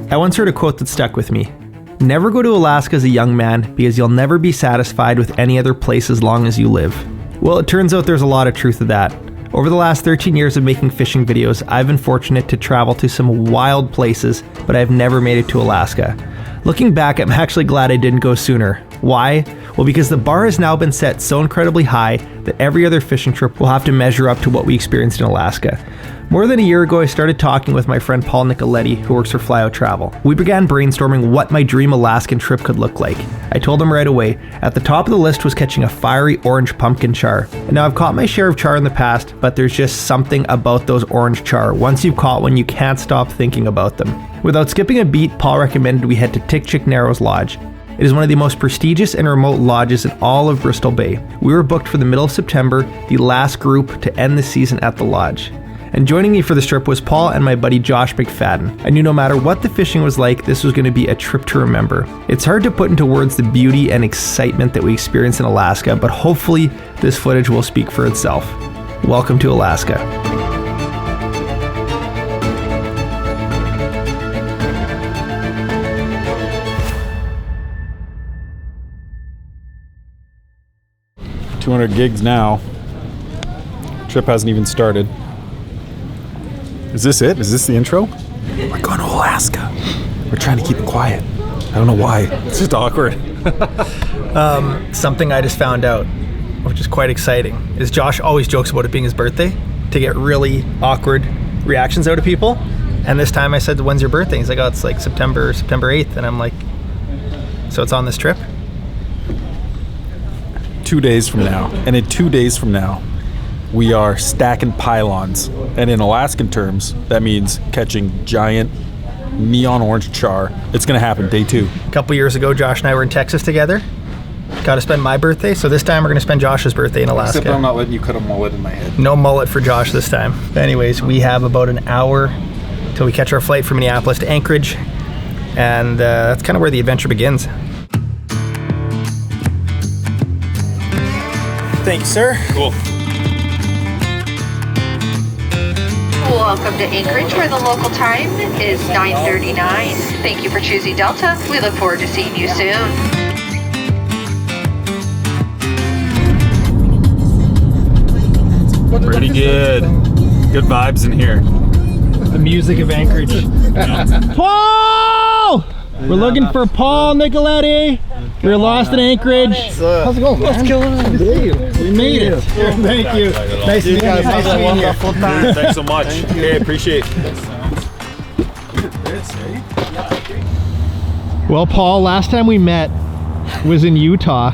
I once heard a quote that stuck with me. Never go to Alaska as a young man because you'll never be satisfied with any other place as long as you live. Well, it turns out there's a lot of truth to that. Over the last 13 years of making fishing videos, I've been fortunate to travel to some wild places, but I've never made it to Alaska. Looking back, I'm actually glad I didn't go sooner. Why? Well, because the bar has now been set so incredibly high that every other fishing trip will have to measure up to what we experienced in Alaska. More than a year ago, I started talking with my friend Paul Nicoletti, who works for Flyout Travel. We began brainstorming what my dream Alaskan trip could look like. I told him right away, at the top of the list was catching a fiery orange pumpkin char. And now I've caught my share of char in the past, but there's just something about those orange char. Once you've caught one, you can't stop thinking about them. Without skipping a beat, Paul recommended we head to Tikchik Narrows Lodge. It is one of the most prestigious and remote lodges in all of Bristol Bay. We were booked for the middle of September, the last group to end the season at the lodge. And joining me for this trip was Paul and my buddy Josh McFadden. I knew no matter what the fishing was like, this was going to be a trip to remember. It's hard to put into words the beauty and excitement that we experienced in Alaska, but hopefully this footage will speak for itself. Welcome to Alaska. $200 gigs now. Trip hasn't even started. Is this it? Is this the intro? We're going to Alaska. We're trying to keep it quiet. I don't know why. It's just awkward. Something I just found out, which is quite exciting, is Josh always jokes about it being his birthday to get really awkward reactions out of people. And this time I said, when's your birthday? He's like, oh, it's like September 8th. And I'm like, so it's on this trip? 2 days from now. And in 2 days from now, we are stacking pylons. And in Alaskan terms, that means catching giant neon orange char. It's going to happen, day 2. A couple years ago, Josh and I were in Texas together. Got to spend my birthday, so this time we're going to spend Josh's birthday in Alaska. Except I'm not letting you cut a mullet in my head. No mullet for Josh this time. Anyways, we have about an hour till we catch our flight from Minneapolis to Anchorage, and that's kind of where the adventure begins. Thank you, sir. Cool. Welcome to Anchorage, where the local time is 9:39. Thank you for choosing Delta. We look forward to seeing you soon. Pretty good. Good vibes in here. The music of Anchorage. Paul! We're looking for Paul Nicoletti. We're lost in Anchorage. How's it going, man? What's going on? We made it. Thank you. Nice to meet you. Nice to meet you. Thanks so much. Okay, appreciate it. Well, Paul, last time we met was in Utah.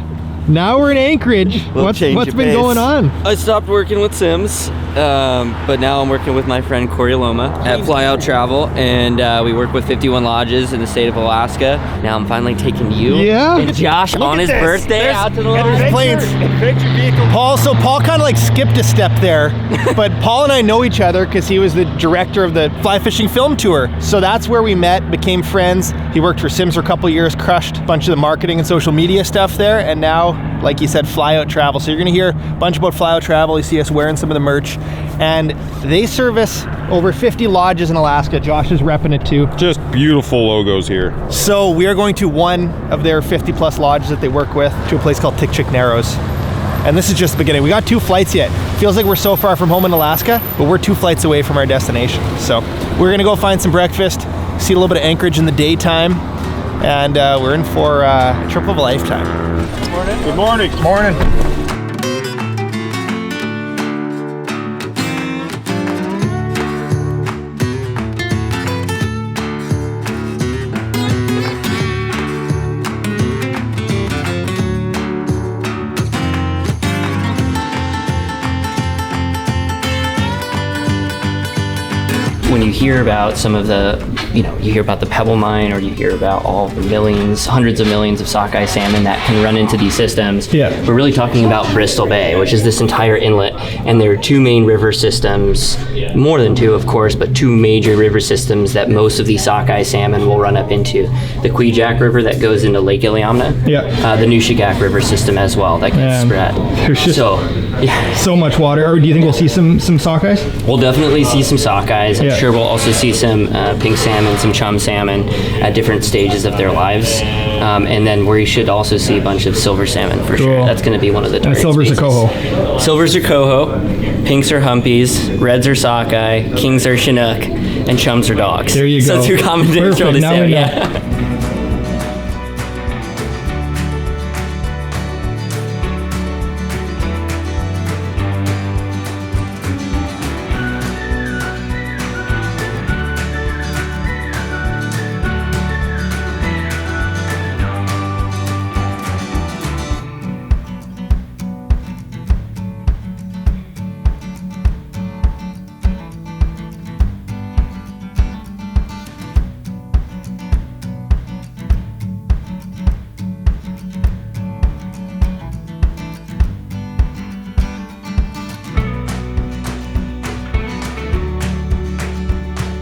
Now we're in Anchorage. What's been going on? I stopped working with Sims, but now I'm working with my friend Corey Loma at Flyout Travel, and we work with 51 lodges in the state of Alaska. Now I'm finally taking you and Josh on his birthday out to the lodge. Paul kind of like skipped a step there, but Paul and I know each other because he was the director of the fly fishing film tour. So that's where we met, became friends. He worked for Sims for a couple years, crushed a bunch of the marketing and social media stuff there, and now, like you said, Flyout Travel. So you're gonna hear a bunch about Flyout Travel. You see us wearing some of the merch, and they service over 50 lodges in Alaska. Josh is repping it too. Just beautiful logos here. So we are going to one of their 50 plus lodges that they work with, to a place called Tikchik Narrows. And this is just the beginning. We got 2 flights yet. Feels like we're so far from home in Alaska, but we're 2 flights away from our destination. So we're gonna go find some breakfast, see a little bit of Anchorage in the daytime, and we're in for a trip of a lifetime. Good morning. Good morning. When you hear about some of the, you hear about the Pebble Mine, or you hear about all the millions, hundreds of millions of sockeye salmon that can run into these systems, we're really talking about Bristol Bay, which is this entire inlet. And there are 2 main river systems, more than 2 of course, but 2 major river systems that most of these sockeye salmon will run up into. The Kwijak River that goes into Lake Iliamna, the Nushagak River system as well that gets spread. There's just so much water. Or do you think we'll see some sockeyes? We'll definitely see some sockeyes. I'm sure we'll also see some pink salmon salmon, some chum salmon at different stages of their lives. And then we should also see a bunch of silver salmon for sure. That's going to be one of the target silvers species. are coho. Silvers are coho, pinks are humpies, reds are sockeye, kings are chinook, and chums are dogs. There you go. So 2 common things Perfect. to Now say. we know. Yeah.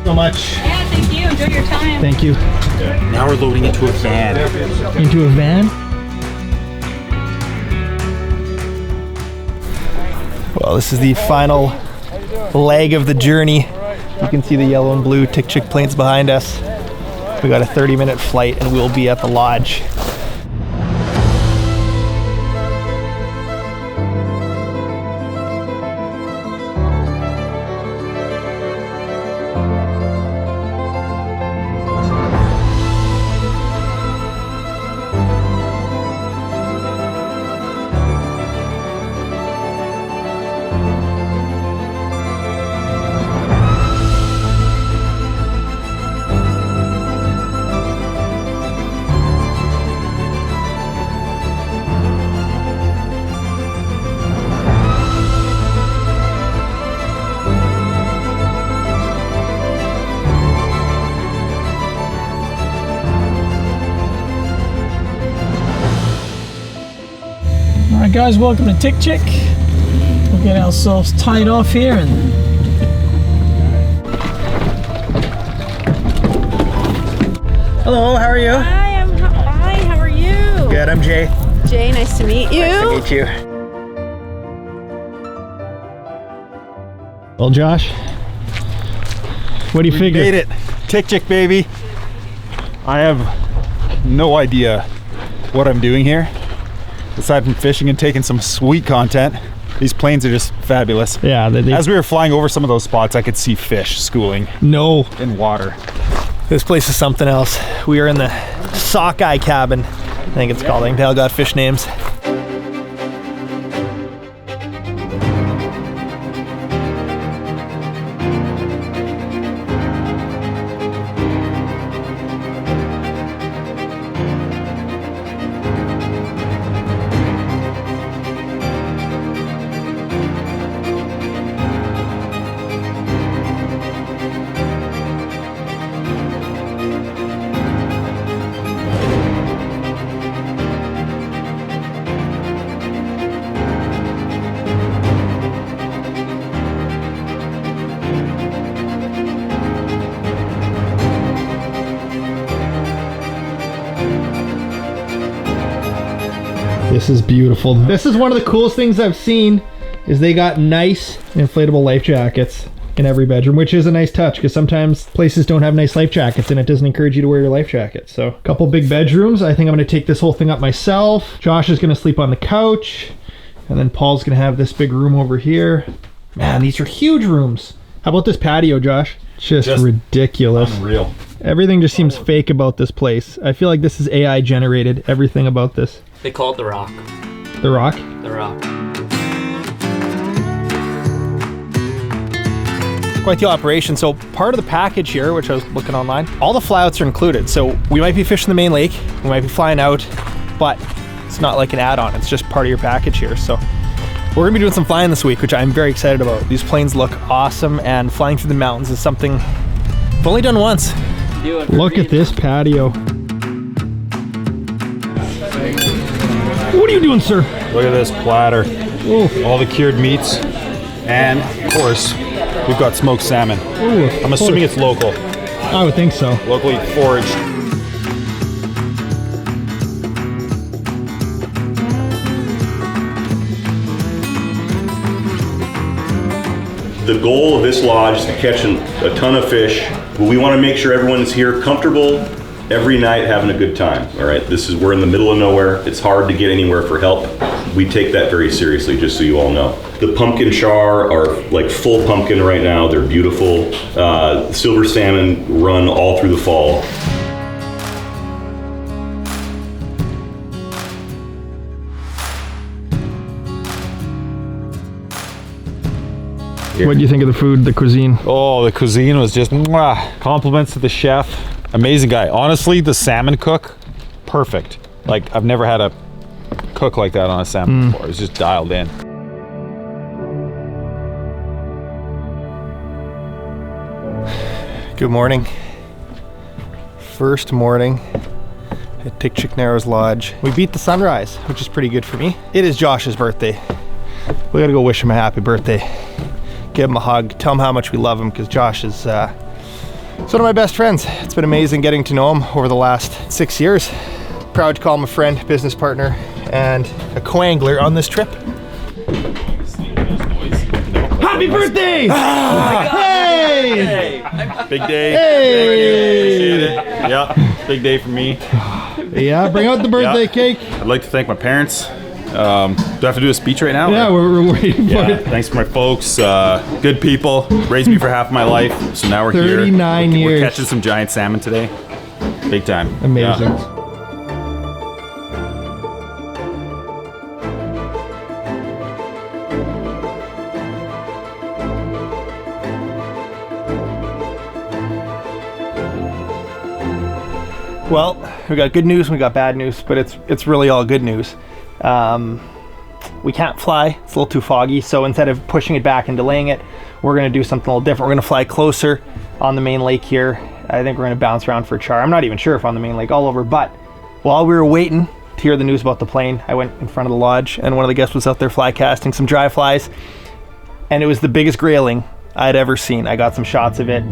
So much. Yeah, thank you. Enjoy your time. Thank you. Now we're loading into a van. Into a van? Well, this is the final leg of the journey. You can see the yellow and blue Tikchik planes behind us. We got a 30-minute flight and we'll be at the lodge. Alright guys, welcome to Tikchik. We'll get ourselves tied off here and Hello, how are you? Hi, hi, how are you? Good, I'm Jay. Jay, nice to meet you. Nice to meet you. Well, Josh, what do you figure? Made it. Tikchik, baby. I have no idea what I'm doing here. Aside from fishing and taking some sweet content, these planes are just fabulous. Yeah, As we were flying over some of those spots, I could see fish schooling no. in water. This place is something else. We are in the sockeye cabin, I think it's called. I think they all got fish names. This is beautiful. This is one of the coolest things I've seen, is they got nice inflatable life jackets in every bedroom, which is a nice touch because sometimes places don't have nice life jackets and it doesn't encourage you to wear your life jacket. So a couple big bedrooms. I think I'm going to take this whole thing up myself. Josh is going to sleep on the couch, and then Paul's going to have this big room over here. Man, these are huge rooms. How about this patio, Josh? Just ridiculous. Unreal. Everything just seems fake about this place. I feel like this is AI generated, everything about this. They call it the Rock. The Rock? The Rock. Quite the operation. So part of the package here, which I was looking online, all the flyouts are included. So we might be fishing the main lake, we might be flying out, but it's not like an add-on. It's just part of your package here. So we're gonna be doing some flying this week, which I'm very excited about. These planes look awesome, and flying through the mountains is something I've only done once. Look at this patio. What are you doing, sir? Look at this platter. Ooh. All the cured meats. And, of course, we've got smoked salmon. Ooh, I'm assuming it's local. I would think so. Locally foraged. The goal of this lodge is to catch a ton of fish, but we want to make sure everyone's here comfortable every night having a good time. All right, we're in the middle of nowhere. It's hard to get anywhere for help. We take that very seriously, just so you all know. The pumpkin char are like full pumpkin right now. They're beautiful. Silver salmon run all through the fall. What do you think of the food, the cuisine? Oh, the cuisine was just mwah. Compliments to the chef. Amazing guy. Honestly, the salmon cook, perfect. Like, I've never had a cook like that on a salmon before. It was just dialed in. Good morning. First morning at Tikchik Narrows Lodge. We beat the sunrise, which is pretty good for me. It is Josh's birthday. We gotta go wish him a happy birthday. Give him a hug, tell him how much we love him, because Josh is one of my best friends. It's been amazing getting to know him over the last 6 years. Proud to call him a friend, business partner, and a co-angler on this trip. Happy birthday! Hey! Big day. Hey! Appreciate it. Yeah, big day for me. Yeah, bring out the birthday cake. I'd like to thank my parents. Do I have to do a speech right now? Yeah, we're waiting for it. Thanks for my folks. Good people. Raised me for half of my life. So now we're 39 here. years. We're catching some giant salmon today. Big time. Amazing. Yeah. Well, we got good news and we got bad news, but it's really all good news. We can't fly, it's a little too foggy, so instead of pushing it back and delaying it, we're gonna do something a little different. We're gonna fly closer on the main lake here. I think we're gonna bounce around for Char. I'm not even sure if on the main lake all over, but while we were waiting to hear the news about the plane, I went in front of the lodge and one of the guests was out there fly casting some dry flies, and it was the biggest grayling I'd ever seen. I got some shots of it.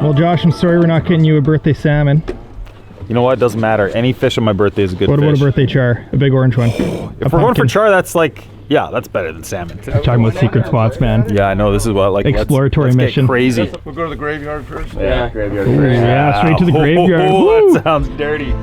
Well, Josh, I'm sorry we're not getting you a birthday salmon. You know what? Doesn't matter. Any fish on my birthday is a good fish. What about a birthday char? A big orange one. If we're going for char, that's like, yeah, that's better than salmon. Talking about secret spots, man. Yeah, I know. This is what, like, exploratory let's mission. Get crazy. We'll go to the graveyard first. Yeah, graveyard Ooh, first. yeah, straight to the graveyard. Oh, that sounds dirty.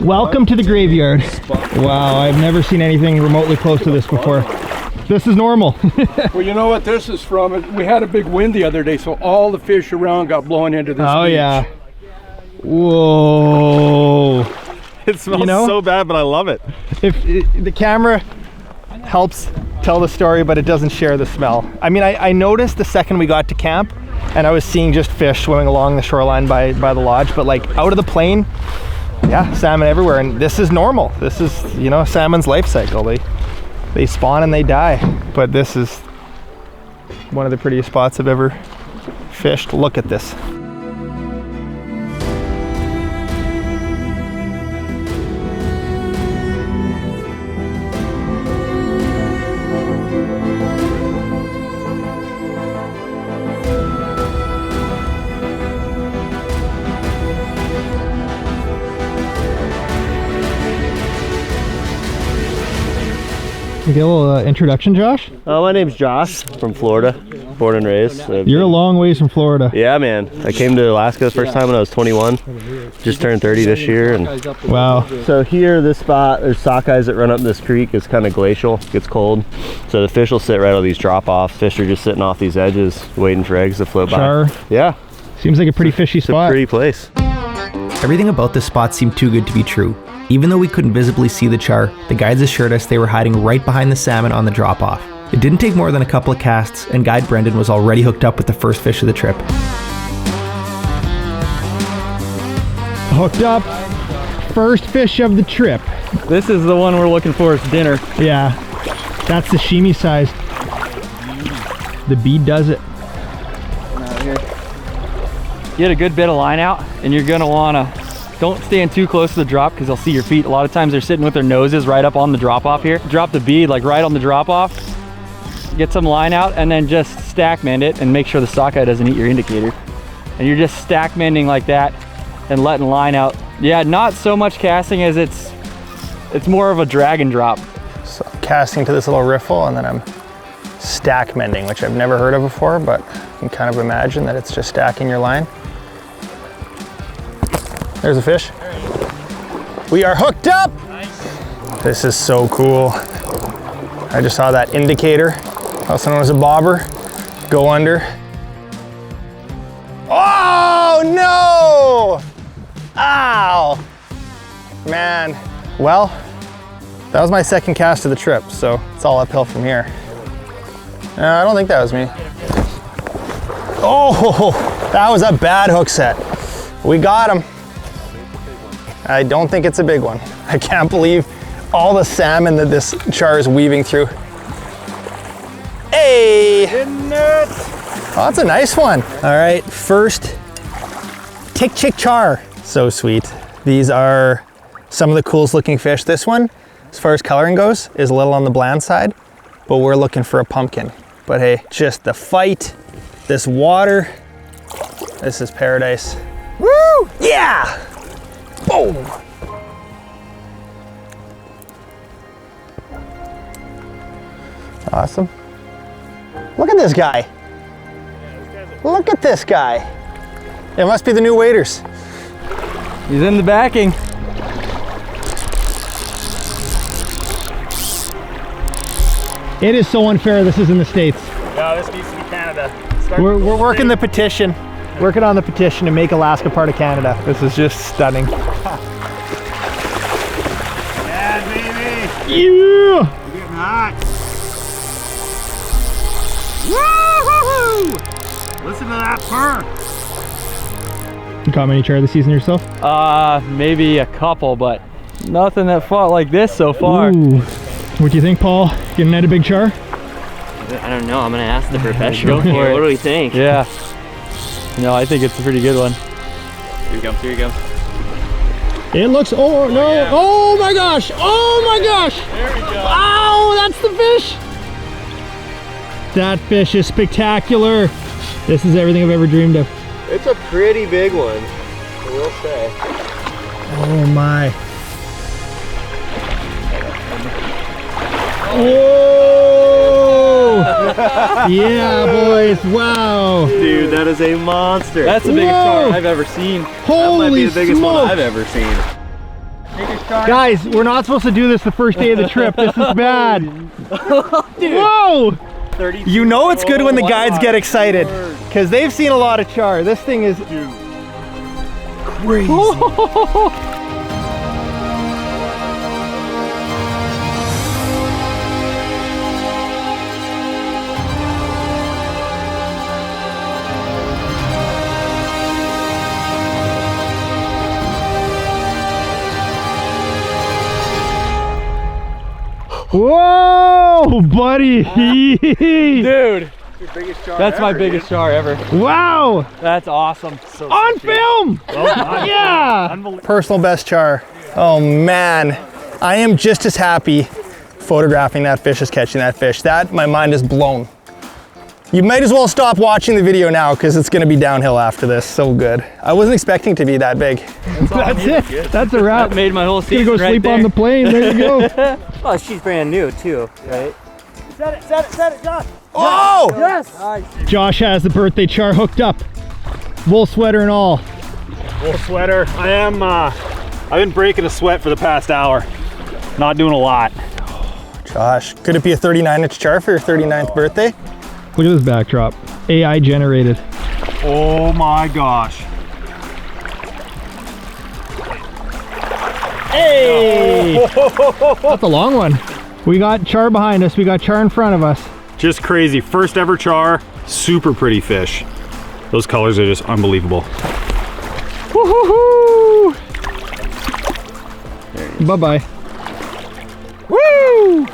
Welcome to the graveyard. Wow, I've never seen anything remotely close to this before. This is normal. Well, you know what this is from? We had a big wind the other day, so all the fish around got blown into this Oh beach. yeah. Whoa. It smells so bad, but I love it. The camera helps tell the story, but it doesn't share the smell. I mean, I noticed the second we got to camp, and I was seeing just fish swimming along the shoreline by the lodge, but like out of the plane, yeah, salmon everywhere, and this is normal. This is, salmon's life cycle. They spawn and they die, but this is one of the prettiest spots I've ever fished. Look at this. Get a little introduction, Josh. My name's Josh from Florida, born and raised. You're a long ways from Florida. Yeah, man. I came to Alaska the first time when I was 21. Just turned 30 this year. And wow. So here, this spot, there's sockeyes that run up this creek. It's kind of glacial, gets cold. So the fish will sit right on these drop-offs. Fish are just sitting off these edges, waiting for eggs to float by. Char. Yeah. Seems like a pretty fishy spot. It's a pretty place. Everything about this spot seemed too good to be true. Even though we couldn't visibly see the char, the guides assured us they were hiding right behind the salmon on the drop-off. It didn't take more than a couple of casts, and guide Brendan was already hooked up with the first fish of the trip. Hooked up. First fish of the trip. This is the one we're looking for as dinner. Yeah, that's the shimi size. The bead does it. Get a good bit of line out, and you're gonna wanna, don't stand too close to the drop because they'll see your feet. A lot of times they're sitting with their noses right up on the drop off here. Drop the bead like right on the drop off. Get some line out and then just stack mend it and make sure the sockeye doesn't eat your indicator. And you're just stack mending like that and letting line out. Yeah, not so much casting as it's more of a drag and drop. So I'm casting to this little riffle and then I'm stack mending, which I've never heard of before, but you can kind of imagine that it's just stacking your line. There's a fish. We are hooked up. This is so cool. I just saw that indicator, also known as a bobber, go under. Oh no! Ow! Man, well, that was my second cast of the trip, so it's all uphill from here. I don't think that was me. Oh, that was a bad hook set. We got him. I don't think it's a big one. I can't believe all the salmon that this char is weaving through. Hey! Oh, that's a nice one. All right, first Tikchik char. So sweet. These are some of the coolest looking fish. This one, as far as coloring goes, is a little on the bland side, but we're looking for a pumpkin. But hey, just the fight, this water, this is paradise. Woo! Yeah! Boom! Awesome. Look at this guy. Look at this guy. It must be the new waiters. He's in the backing. It is so unfair this is in the States. No, this needs to be Canada. We're working the petition. Working on the petition to make Alaska part of Canada. This is just stunning. Yeah, baby. Yeah! We're getting hot. Woo-hoo-hoo! Listen to that purr. You caught many char this season yourself? Maybe a couple, but nothing that fought like this so far. Ooh. What do you think, Paul? Getting at a big char? I don't know. I'm gonna ask the professional Go for here. it. What do we think? Yeah. No, I think it's a pretty good one. Here we go. Here we go. It looks, oh no, yeah. Oh my gosh, oh my gosh. There we go. Ow, that's the fish. That fish is spectacular. This is everything I've ever dreamed of. It's a pretty big one, I will say. Oh my. Whoa! Yeah, boys, wow. Dude, that is a monster. That's the biggest char I've ever seen. Holy that might be the biggest smokes. one I've ever seen. Guys, we're not supposed to do this the first day of the trip. This is bad. Whoa! You know it's good when the guides get excited because they've seen a lot of char. This thing is crazy. Whoa, buddy! Dude, that's my biggest char ever. Wow! That's awesome. On film! Yeah! Personal best char. Oh man, I am just as happy photographing that fish as catching that fish. That, my mind is blown. You might as well stop watching the video now because it's going to be downhill after this. So good. I wasn't expecting to be that big. That's it. That's a wrap. That made my whole season. Gonna go sleep on the plane. There you go. Oh, she's brand new too, right? Set it, Josh. Oh! Yes! Josh has the birthday char hooked up. Wool sweater and all. Wool sweater. I've been breaking a sweat for the past hour. Not doing a lot. Josh, could it be a 39-inch char for your 39th birthday? Look at this backdrop. AI generated. Oh my gosh. Hey! That's a long one. We got char behind us. We got char in front of us. Just crazy. First ever char. Super pretty fish. Those colors are just unbelievable. Woo-hoo-hoo! Bye-bye. Woo!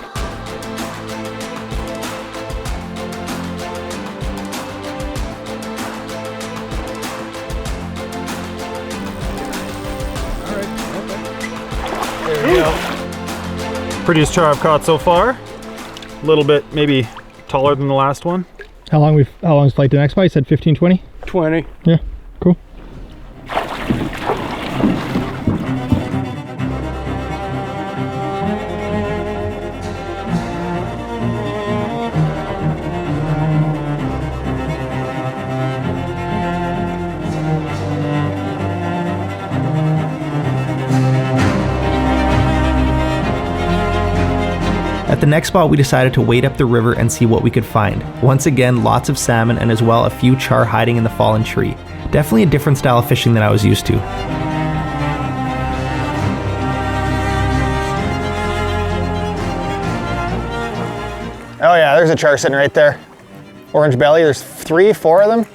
Prettiest char I've caught so far. A little bit maybe taller than the last one. How long's flight to the next spot? You said 15, 20? 20. Yeah, cool. At the next spot, we decided to wade up the river and see what we could find. Once again, lots of salmon and as well a few char hiding in the fallen tree. Definitely a different style of fishing than I was used to. Oh yeah, there's a char sitting right there. Orange belly, there's 3, 4 of them.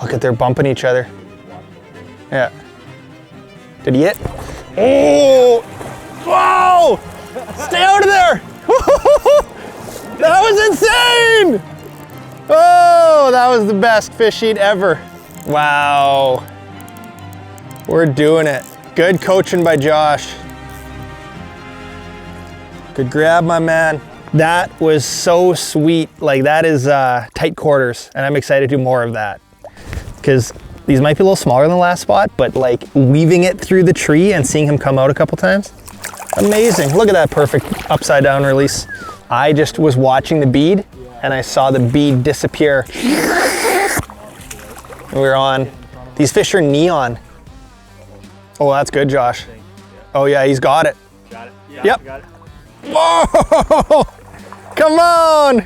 Look at, they're bumping each other. Yeah. Did he hit? Oh! Whoa! Stay out of there! That was insane! Oh, that was the best fish eat ever. Wow. We're doing it. Good coaching by Josh. Good grab, my man. That was so sweet. Like, that is tight quarters, and I'm excited to do more of that. Because these might be a little smaller than the last spot, but like weaving it through the tree and seeing him come out a couple times. Amazing. Look at that perfect upside down release. I just was watching the bead and I saw the bead disappear. And we were on. These fish are neon. Oh, that's good, Josh. Oh yeah, he's got it. Got it. Yeah, yep. Got it. Whoa! Come on!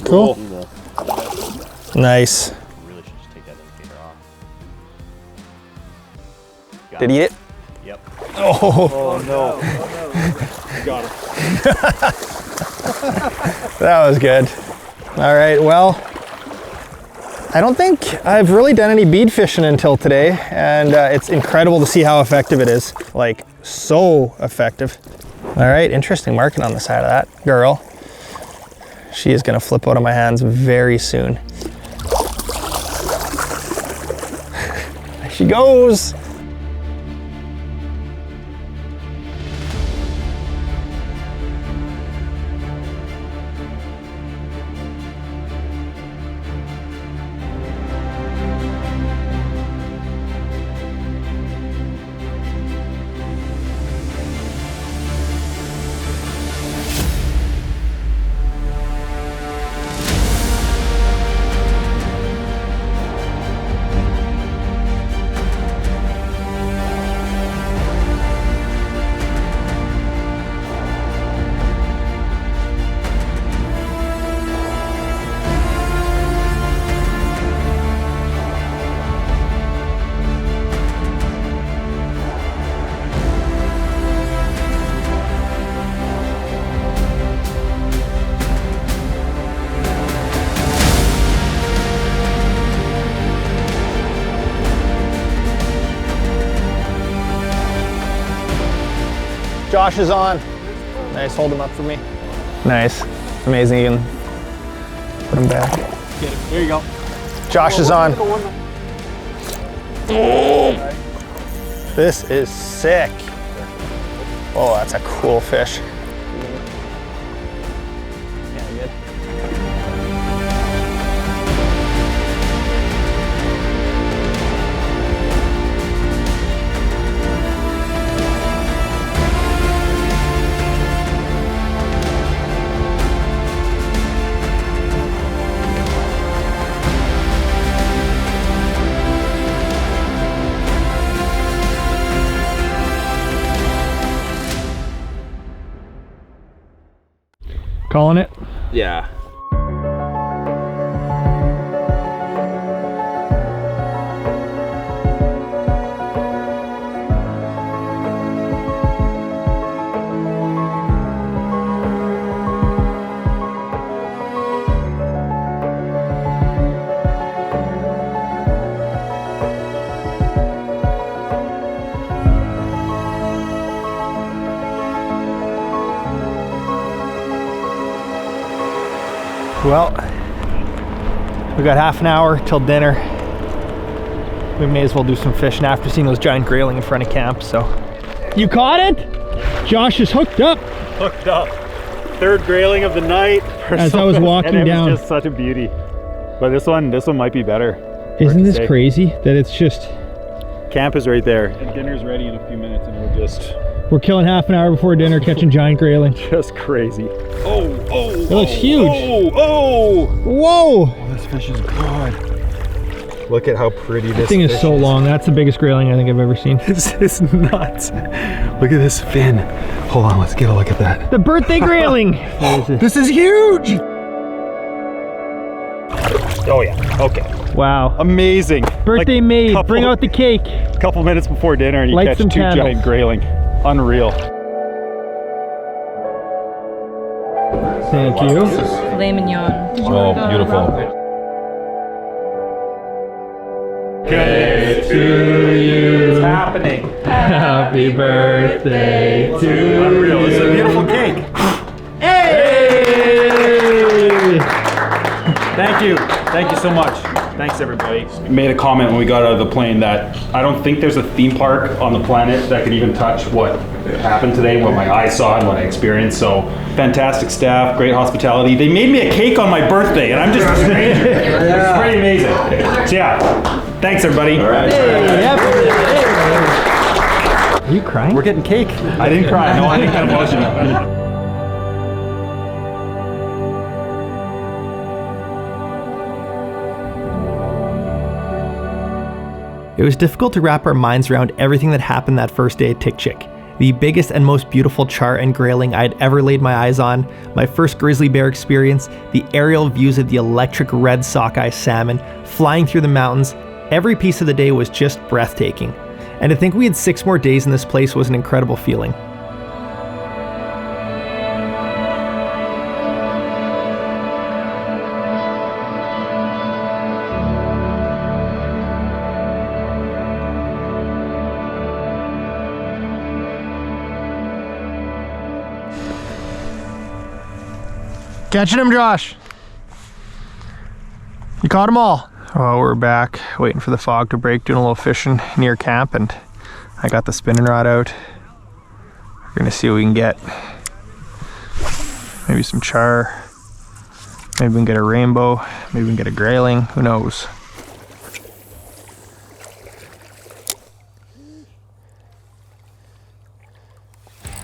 Cool. Nice. Did he eat it? Yep. Oh, no. Got him. That was good. All right, well, I don't think I've really done any bead fishing until today, and it's incredible to see how effective it is. Like, so effective. All right, interesting marking on the side of that girl. She is gonna flip out of my hands very soon. There she goes. Josh is on. Nice, hold him up for me. Nice, amazing. You can put him back. Get it. There you go. Josh is on. Oh, this is sick. Oh, that's a cool fish. Calling it? Yeah. Well, we got half an hour till dinner. We may as well do some fishing after seeing those giant grayling in front of camp, so. You caught it? Josh is hooked up. Hooked up. Third grayling of the night. As I was walking and it down. was just such a beauty. But this one might be better. Isn't this crazy that it's just... Camp is right there. And dinner's ready in a few minutes and we're killing half an hour before dinner, catching giant grayling. Just crazy. It looks huge. Whoa! Oh, this fish is good. Look at how pretty this thing is so long. That's the biggest grayling I think I've ever seen. This is nuts. Look at this fin. Hold on, let's get a look at that. The birthday grayling. This is huge. Oh yeah, okay. Wow. Amazing. Birthday made. Bring out the cake. A couple minutes before dinner and you Light catch some two candles. giant grayling. Unreal. Thank you. Filet mignon. Oh, beautiful. Good to you. It's happening. Happy birthday to Unreal. This is a beautiful cake. Hey! Thank you. Thank you so much. Thanks, everybody. Made a comment when we got out of the plane that I don't think there's a theme park on the planet that could even touch what happened today, what my eyes saw and what I experienced. So fantastic staff, great hospitality. They made me a cake on my birthday and I'm just a stranger. It's pretty amazing. So yeah, thanks everybody. All right. Are you crying? We're getting cake. I didn't cry. No, I didn't get emotional. It was difficult to wrap our minds around everything that happened that first day at Tikchik. The biggest and most beautiful char and grayling I had ever laid my eyes on, my first grizzly bear experience, the aerial views of the electric red sockeye salmon flying through the mountains. Every piece of the day was just breathtaking. And to think we had 6 more days in this place was an incredible feeling. Catching him, Josh. You caught them all. Oh, we're back, waiting for the fog to break, doing a little fishing near camp, and I got the spinning rod out. We're gonna see what we can get. Maybe some char. Maybe we can get a rainbow. Maybe we can get a grayling. Who knows?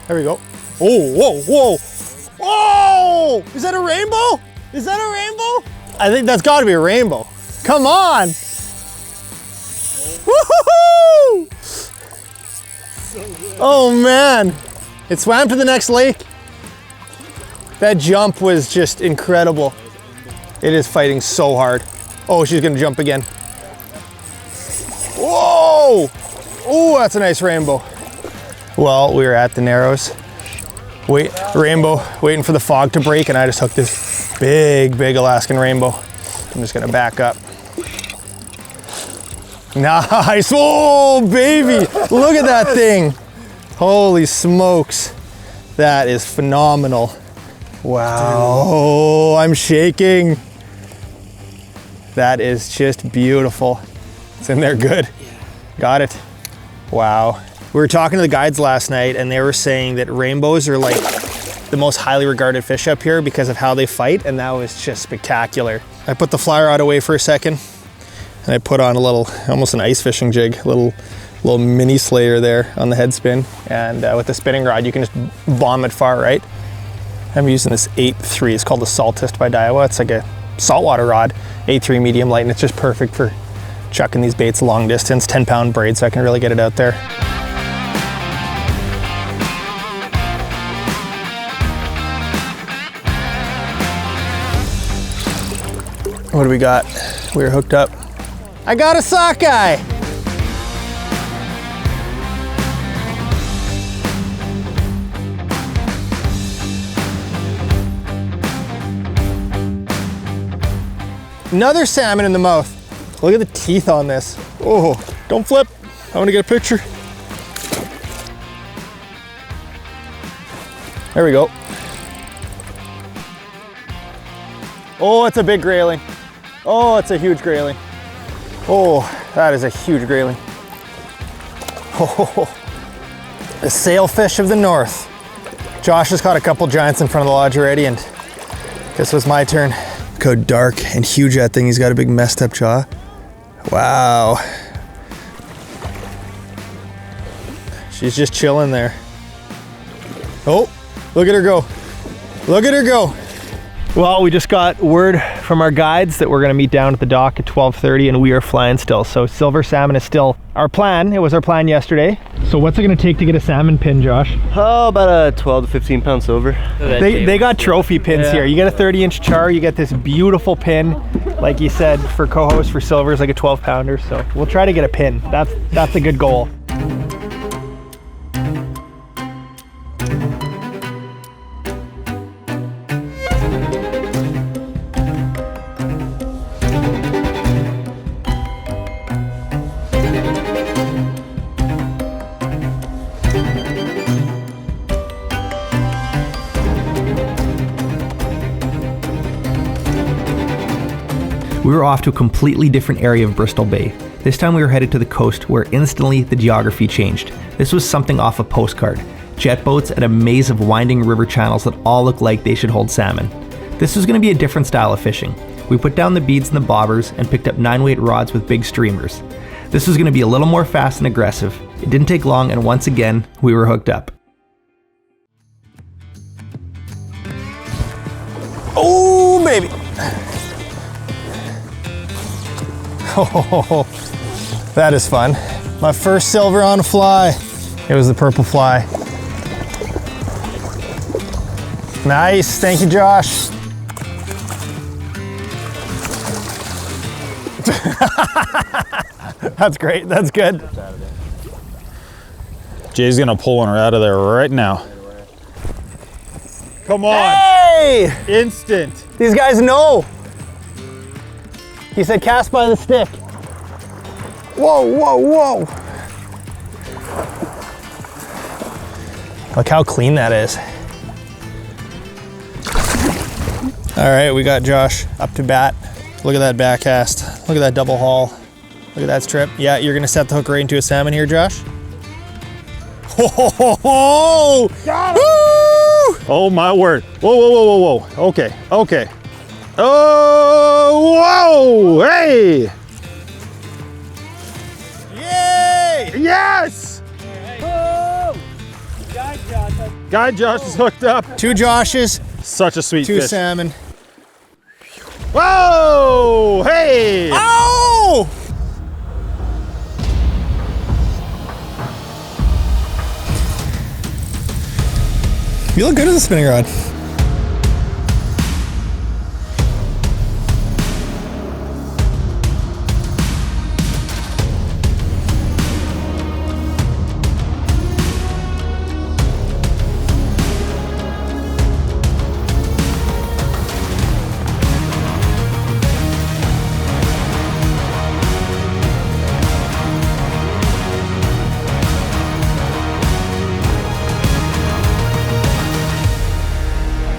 There we go. Oh, whoa, whoa. Oh! Is that a rainbow? Is that a rainbow? I think that's got to be a rainbow. Come on! Woohoo! Oh man! It swam to the next lake. That jump was just incredible. It is fighting so hard. Oh, she's gonna jump again. Whoa! Oh, that's a nice rainbow. Well, we were at the Narrows. Rainbow, waiting for the fog to break, and I just hooked this big Alaskan rainbow. I'm just gonna back up. Nice, oh baby, look at that thing. Holy smokes, that is phenomenal. Wow, oh, I'm shaking. That is just beautiful. It's in there good. Got it. Wow. We were talking to the guides last night and they were saying that rainbows are like the most highly regarded fish up here because of how they fight, and that was just spectacular. I put the fly rod away for a second and I put on a little, almost an ice fishing jig, a little mini slayer there on the head spin, and with the spinning rod you can just bomb it far right. I'm using this 8.3, it's called the Saltist by Daiwa. It's like a saltwater rod, 8.3 medium light, and it's just perfect for chucking these baits long distance, 10-pound braid, so I can really get it out there. What do we got? We're hooked up. I got a sockeye! Another salmon in the mouth. Look at the teeth on this. Oh, don't flip. I want to get a picture. There we go. Oh, it's a big grayling. Oh, it's a huge grayling. Oh, that is a huge grayling. Oh, the sailfish of the north. Josh has caught a couple giants in front of the lodge already, and this was my turn. Look how dark and huge that thing. He's got a big messed up jaw. Wow. She's just chilling there. Oh, look at her go. Look at her go. Well, we just got word from our guides that we're going to meet down at the dock at 12:30 and we are flying still. So silver salmon is still our plan. It was our plan yesterday. So what's it going to take to get a salmon pin, Josh? Oh, about a 12 to 15 pound silver. They got trophy pins here. You get a 30-inch char, you get this beautiful pin. Like you said, for cohos, for silver is like a 12 pounder. So we'll try to get a pin. That's a good goal. We were off to a completely different area of Bristol Bay. This time we were headed to the coast where instantly the geography changed. This was something off a postcard. Jet boats and a maze of winding river channels that all look like they should hold salmon. This was going to be a different style of fishing. We put down the beads and the bobbers and picked up 9-weight rods with big streamers. This was going to be a little more fast and aggressive. It didn't take long and once again, we were hooked up. Oh, baby. Oh, that is fun. My first silver on a fly. It was the purple fly. Nice, thank you, Josh. That's great, that's good. Jay's gonna pull one out of there right now. Come on. Hey! Instant. These guys know. He said cast by the stick. Whoa, whoa, whoa. Look how clean that is. All right, we got Josh up to bat. Look at that back cast. Look at that double haul. Look at that strip. Yeah, you're gonna set the hook right into a salmon here, Josh. Ho, ho, ho, ho! Got him! Woo! Oh my word. Whoa, whoa, whoa, whoa, whoa. Okay, okay. Oh, whoa, hey! Yay! Yes! Oh! Guy Josh is hooked up. 2 Joshes. Such a sweet 2 fish. salmon. Whoa! Hey! Oh! You look good as a spinning rod.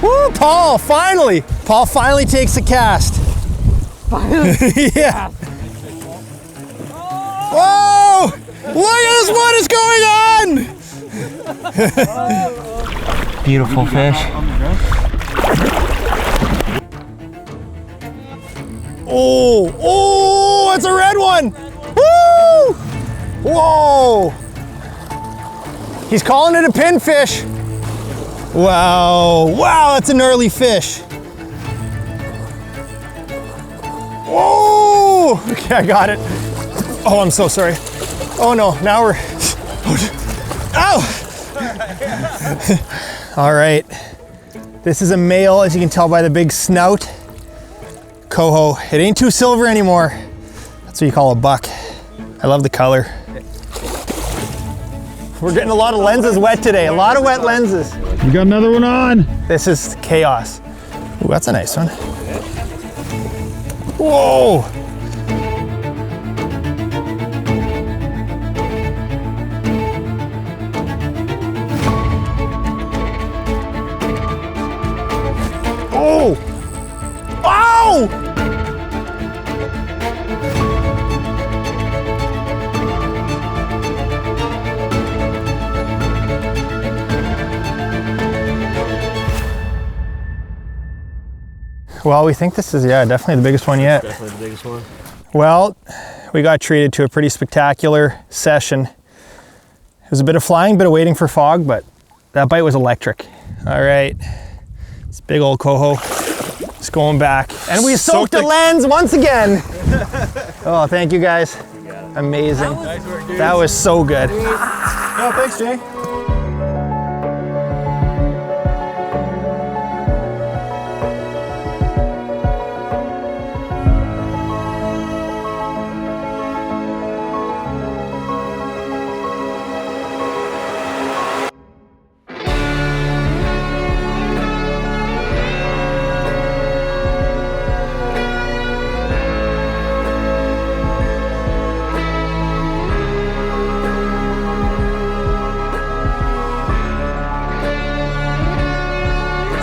Woo, Paul, finally! Paul finally takes a cast. Finally. Yeah. Whoa! Look at this, what is going on? Beautiful fish. Oh, oh, it's a red one! Woo! Whoa! He's calling it a pinfish. Wow, wow, that's an early fish. Whoa! Okay, I got it. Oh, I'm so sorry. Oh no, now we're, ow! All right, this is a male, as you can tell by the big snout. coho. It ain't too silver anymore. That's what you call a buck. I love the color. We're getting a lot of lenses wet today. A lot of wet lenses. You got another one on. This is chaos. Ooh, that's a nice one. Whoa. Oh! Oh! Well, we think this is, yeah, definitely the biggest one yet. Definitely the biggest one. Well, we got treated to a pretty spectacular session. It was a bit of flying, bit of waiting for fog, but that bite was electric. All right, this big old coho. It's going back. And we soaked the lens once again. Oh, thank you guys. Amazing. That was so good. Oh, thanks, Jay.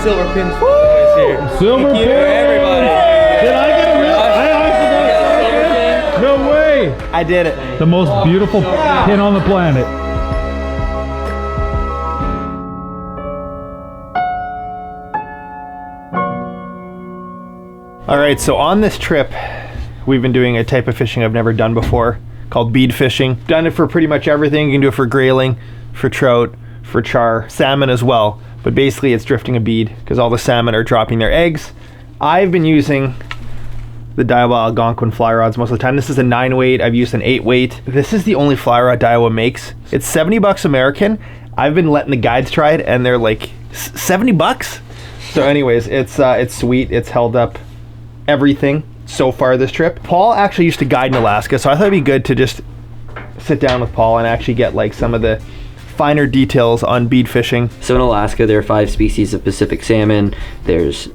Silver pins for the boys here. Silver Thank you, pin. everybody. Did I get a real? I also got silver pin. No way. I did it. The most beautiful pin on the planet. All right, so on this trip, we've been doing a type of fishing I've never done before called bead fishing. Done it for pretty much everything. You can do it for grayling, for trout, for char, salmon as well. But basically it's drifting a bead because all the salmon are dropping their eggs. I've been using the Daiwa Algonquin fly rods most of the time. This is a 9 weight. I've used an 8 weight. This is the only fly rod Daiwa makes. It's 70 bucks American. I've been letting the guides try it and they're like 70 bucks. So anyways, it's sweet. It's held up everything so far this trip. Paul actually used to guide in Alaska, so I thought it'd be good to just sit down with Paul and actually get like some of the finer details on bead fishing. So in Alaska, there are 5 species of Pacific salmon. There's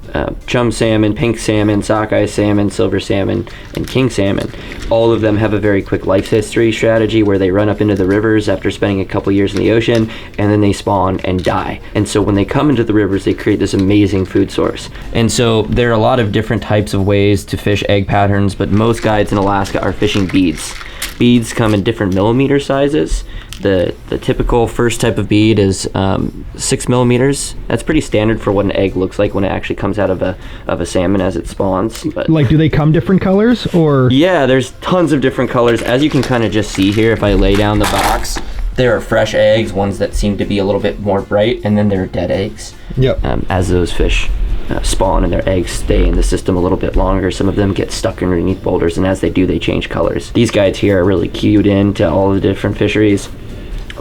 chum salmon, pink salmon, sockeye salmon, silver salmon, and king salmon. All of them have a very quick life history strategy where they run up into the rivers after spending a couple years in the ocean, and then they spawn and die. And so when they come into the rivers, they create this amazing food source. And so there are a lot of different types of ways to fish egg patterns, but most guides in Alaska are fishing beads. Beads come in different millimeter sizes. The typical first type of bead is 6 millimeters. That's pretty standard for what an egg looks like when it actually comes out of a salmon as it spawns. But Like, do they come different colors or? yeah, there's tons of different colors. As you can kind of just see here, if I lay down the box, there are fresh eggs, ones that seem to be a little bit more bright, and then there are dead eggs. Yep. As those fish spawn and their eggs stay in the system a little bit longer, some of them get stuck underneath boulders, and as they do, they change colors. These guides here are really cued in to all the different fisheries,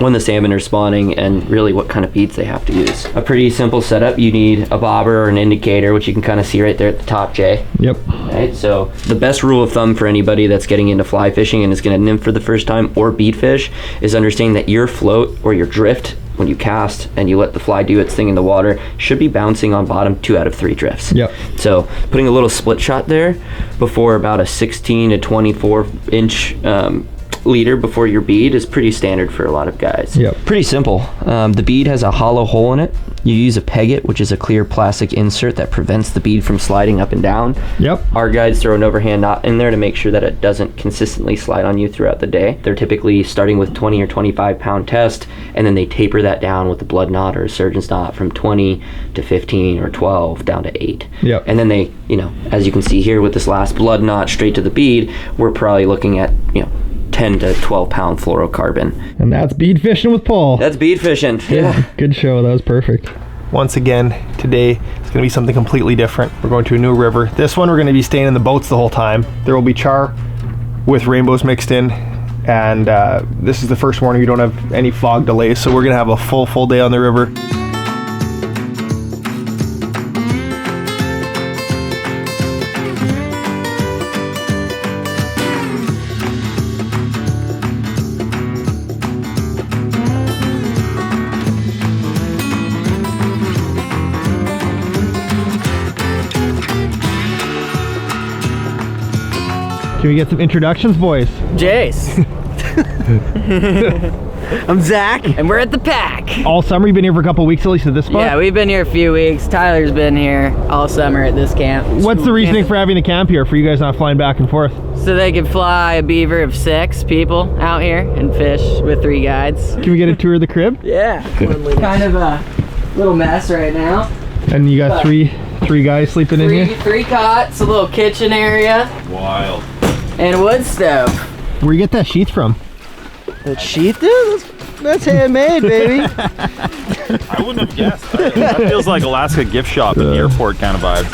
when the salmon are spawning, and really what kind of beads they have to use. A pretty simple setup. You need a bobber or an indicator, which you can kind of see right there at the top, Jay. Yep. Right, so the best rule of thumb for anybody that's getting into fly fishing and is going to nymph for the first time or bead fish is understanding that your float or your drift, when you cast and you let the fly do its thing in the water, should be bouncing on bottom 2 out of 3 drifts. Yep. So putting a little split shot there before about a 16 to 24 inch leader before your bead is pretty standard for a lot of guys. Yep. Pretty simple. The bead has a hollow hole in it. You use a pegget, which is a clear plastic insert that prevents the bead from sliding up and down. Yep. Our guides throw an overhand knot in there to make sure that it doesn't consistently slide on you throughout the day. They're typically starting with 20 or 25 pound test, and then they taper that down with a blood knot or a surgeon's knot from 20 to 15 or 12 down to 8. Yep. And then they, as you can see here with this last blood knot straight to the bead, we're probably looking at, 10 to 12 pound fluorocarbon. And that's bead fishing with Paul. That's bead fishing. Yeah. Good show. That was perfect. Once again, today it's going to be something completely different. We're going to a new river. This one we're going to be staying in the boats the whole time. There will be char with rainbows mixed in. And this is the first morning we don't have any fog delays. So we're going to have a full day on the river. Can we get some introductions, boys? Jace. I'm Zach, and we're at the Pack. All summer, you've been here for a couple weeks at least at this spot? Yeah, we've been here a few weeks. Tyler's been here all summer at this camp. What's the reasoning for having the camp here, for you guys not flying back and forth? So they can fly a beaver of 6 people out here and fish with 3 guides. Can we get a tour of the crib? Yeah. Kind of a little mess right now. And you got three guys sleeping in here? 3 cots, a little kitchen area. Wild. And a wood stove. Where you get that sheath from? That sheath, dude? That's handmade, baby. I wouldn't have guessed. That feels like Alaska gift shop in the airport kind of vibe.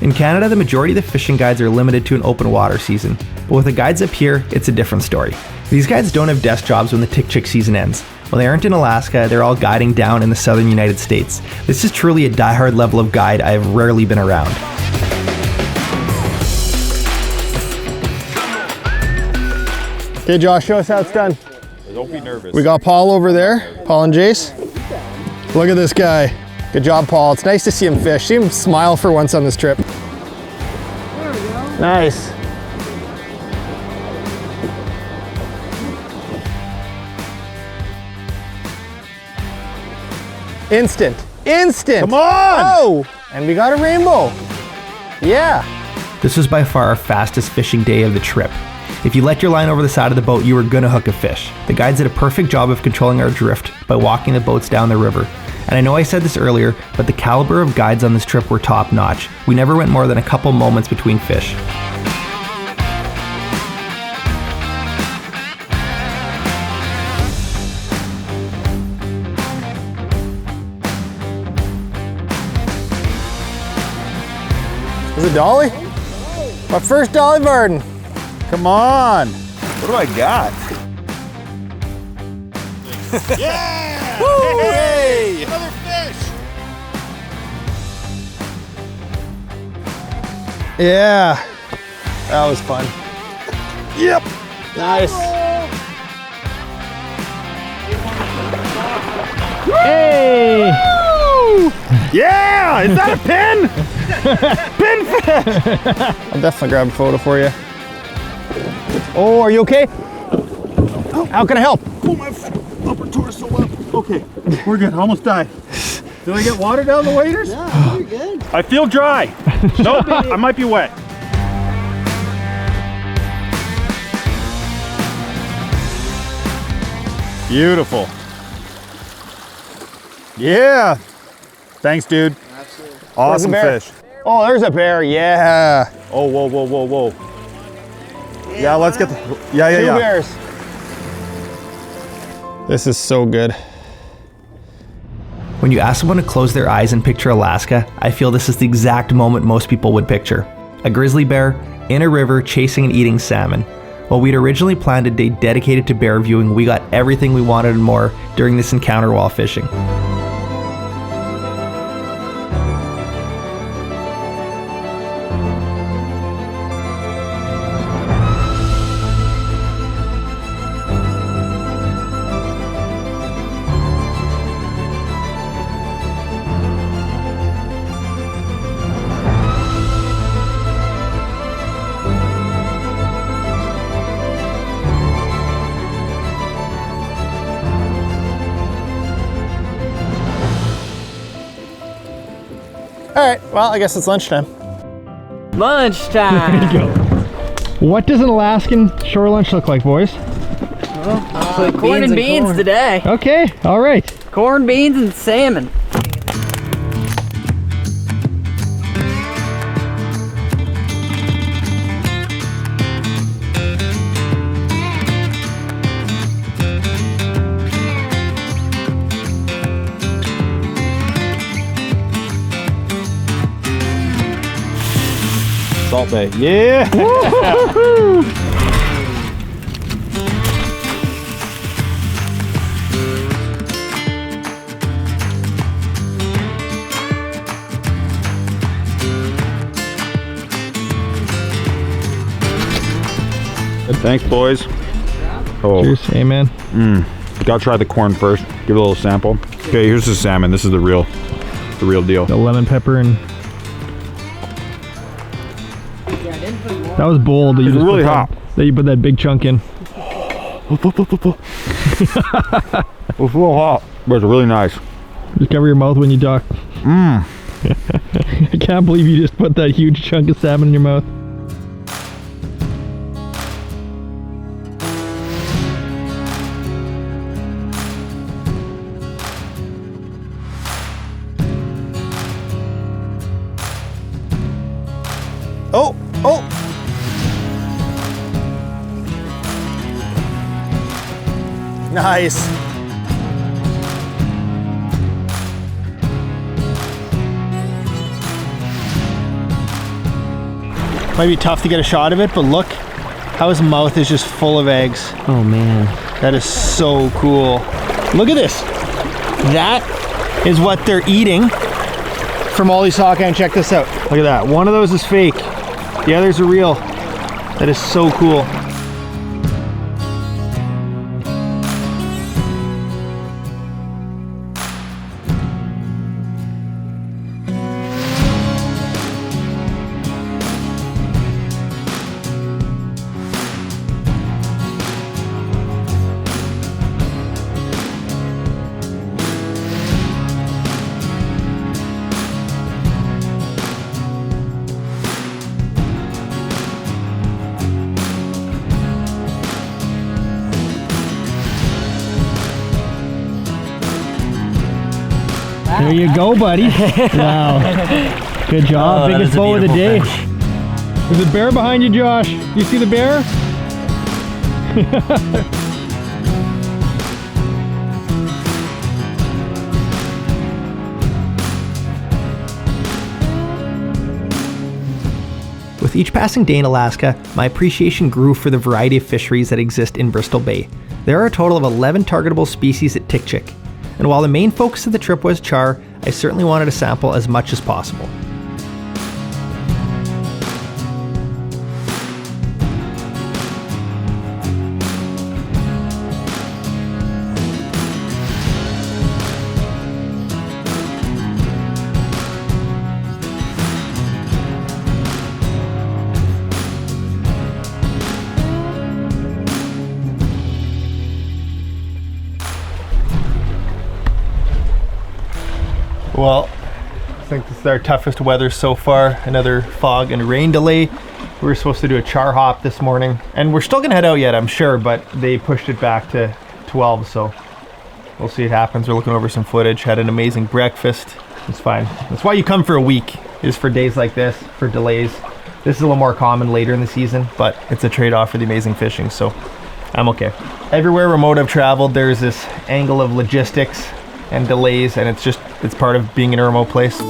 In Canada, the majority of the fishing guides are limited to an open water season. But with the guides up here, it's a different story. These guides don't have desk jobs when the Tikchik season ends. When they aren't in Alaska, they're all guiding down in the southern United States. This is truly a diehard level of guide I have rarely been around. Okay, Josh, show us how it's done. Don't be nervous. We got Paul over there, Paul and Jace. Look at this guy. Good job, Paul. It's nice to see him fish. See him smile for once on this trip. There we go. Nice. Instant. Come on! Oh! And we got a rainbow. Yeah. This was by far our fastest fishing day of the trip. If you let your line over the side of the boat, you were gonna hook a fish. The guides did a perfect job of controlling our drift by walking the boats down the river. And I know I said this earlier, but the caliber of guides on this trip were top notch. We never went more than a couple moments between fish. Is it dolly? My first dolly Varden. Come on. What do I got? Yeah! Woo! Hey! Another fish! Yeah. That was fun. Yep. Nice. Hey! Yeah! Is that a pin? Pinfish! I'll definitely grab a photo for you. Oh, are you okay? How can I help? Pull my upper torso up. Okay, we're good. Almost died. Did I get water down the waders? Yeah, you're good. I feel dry. Nope, I might be wet. Beautiful. Yeah. Thanks, dude. Absolutely. Awesome fish. Oh, there's a bear. Yeah. Oh, whoa, whoa, whoa, whoa. Yeah, let's get the... Yeah. 2 bears. This is so good. When you ask someone to close their eyes and picture Alaska, I feel this is the exact moment most people would picture. A grizzly bear in a river chasing and eating salmon. While we'd originally planned a day dedicated to bear viewing, we got everything we wanted and more during this encounter while fishing. All right, well, I guess it's lunchtime. Lunchtime. There you go. What does an Alaskan shore lunch look like, boys? Corn and beans today. Okay, all right. Corn, beans, and salmon. Salt Bay. Yeah! Thanks, boys. Oh. Cheers, amen. Gotta try the corn first. Give it a little sample. Okay, here's the salmon. This is the real the real deal. The lemon pepper and... That was bold. That you It's just really put hot. That you put that big chunk in. It's a little hot, but it's really nice. Just cover your mouth when you duck. Mmm. I can't believe you just put that huge chunk of salmon in your mouth. Oh, oh. Nice. Might be tough to get a shot of it, but look how his mouth is just full of eggs. Oh man. That is so cool. Look at this. That is what they're eating from all these sockeye, and check this out. Look at that. One of those is fake. The others are real. That is so cool. There you go, buddy. Wow. Good job. Biggest bow of the day. There's a bear behind you, Josh. You see the bear? With each passing day in Alaska, my appreciation grew for the variety of fisheries that exist in Bristol Bay. There are a total of 11 targetable species at Tikchik. And while the main focus of the trip was char, I certainly wanted to sample as much as possible. Well, I think this is our toughest weather so far. Another fog and rain delay. We were supposed to do a char hop this morning, and we're still gonna head out yet, I'm sure, but they pushed it back to 12, so we'll see what happens. We're looking over some footage, had an amazing breakfast. It's fine. That's why you come for a week, is for days like this, for delays. This is a little more common later in the season, but it's a trade-off for the amazing fishing, so I'm okay. Everywhere remote I've traveled, there's this angle of logistics and delays, and it's part of being in a remote place.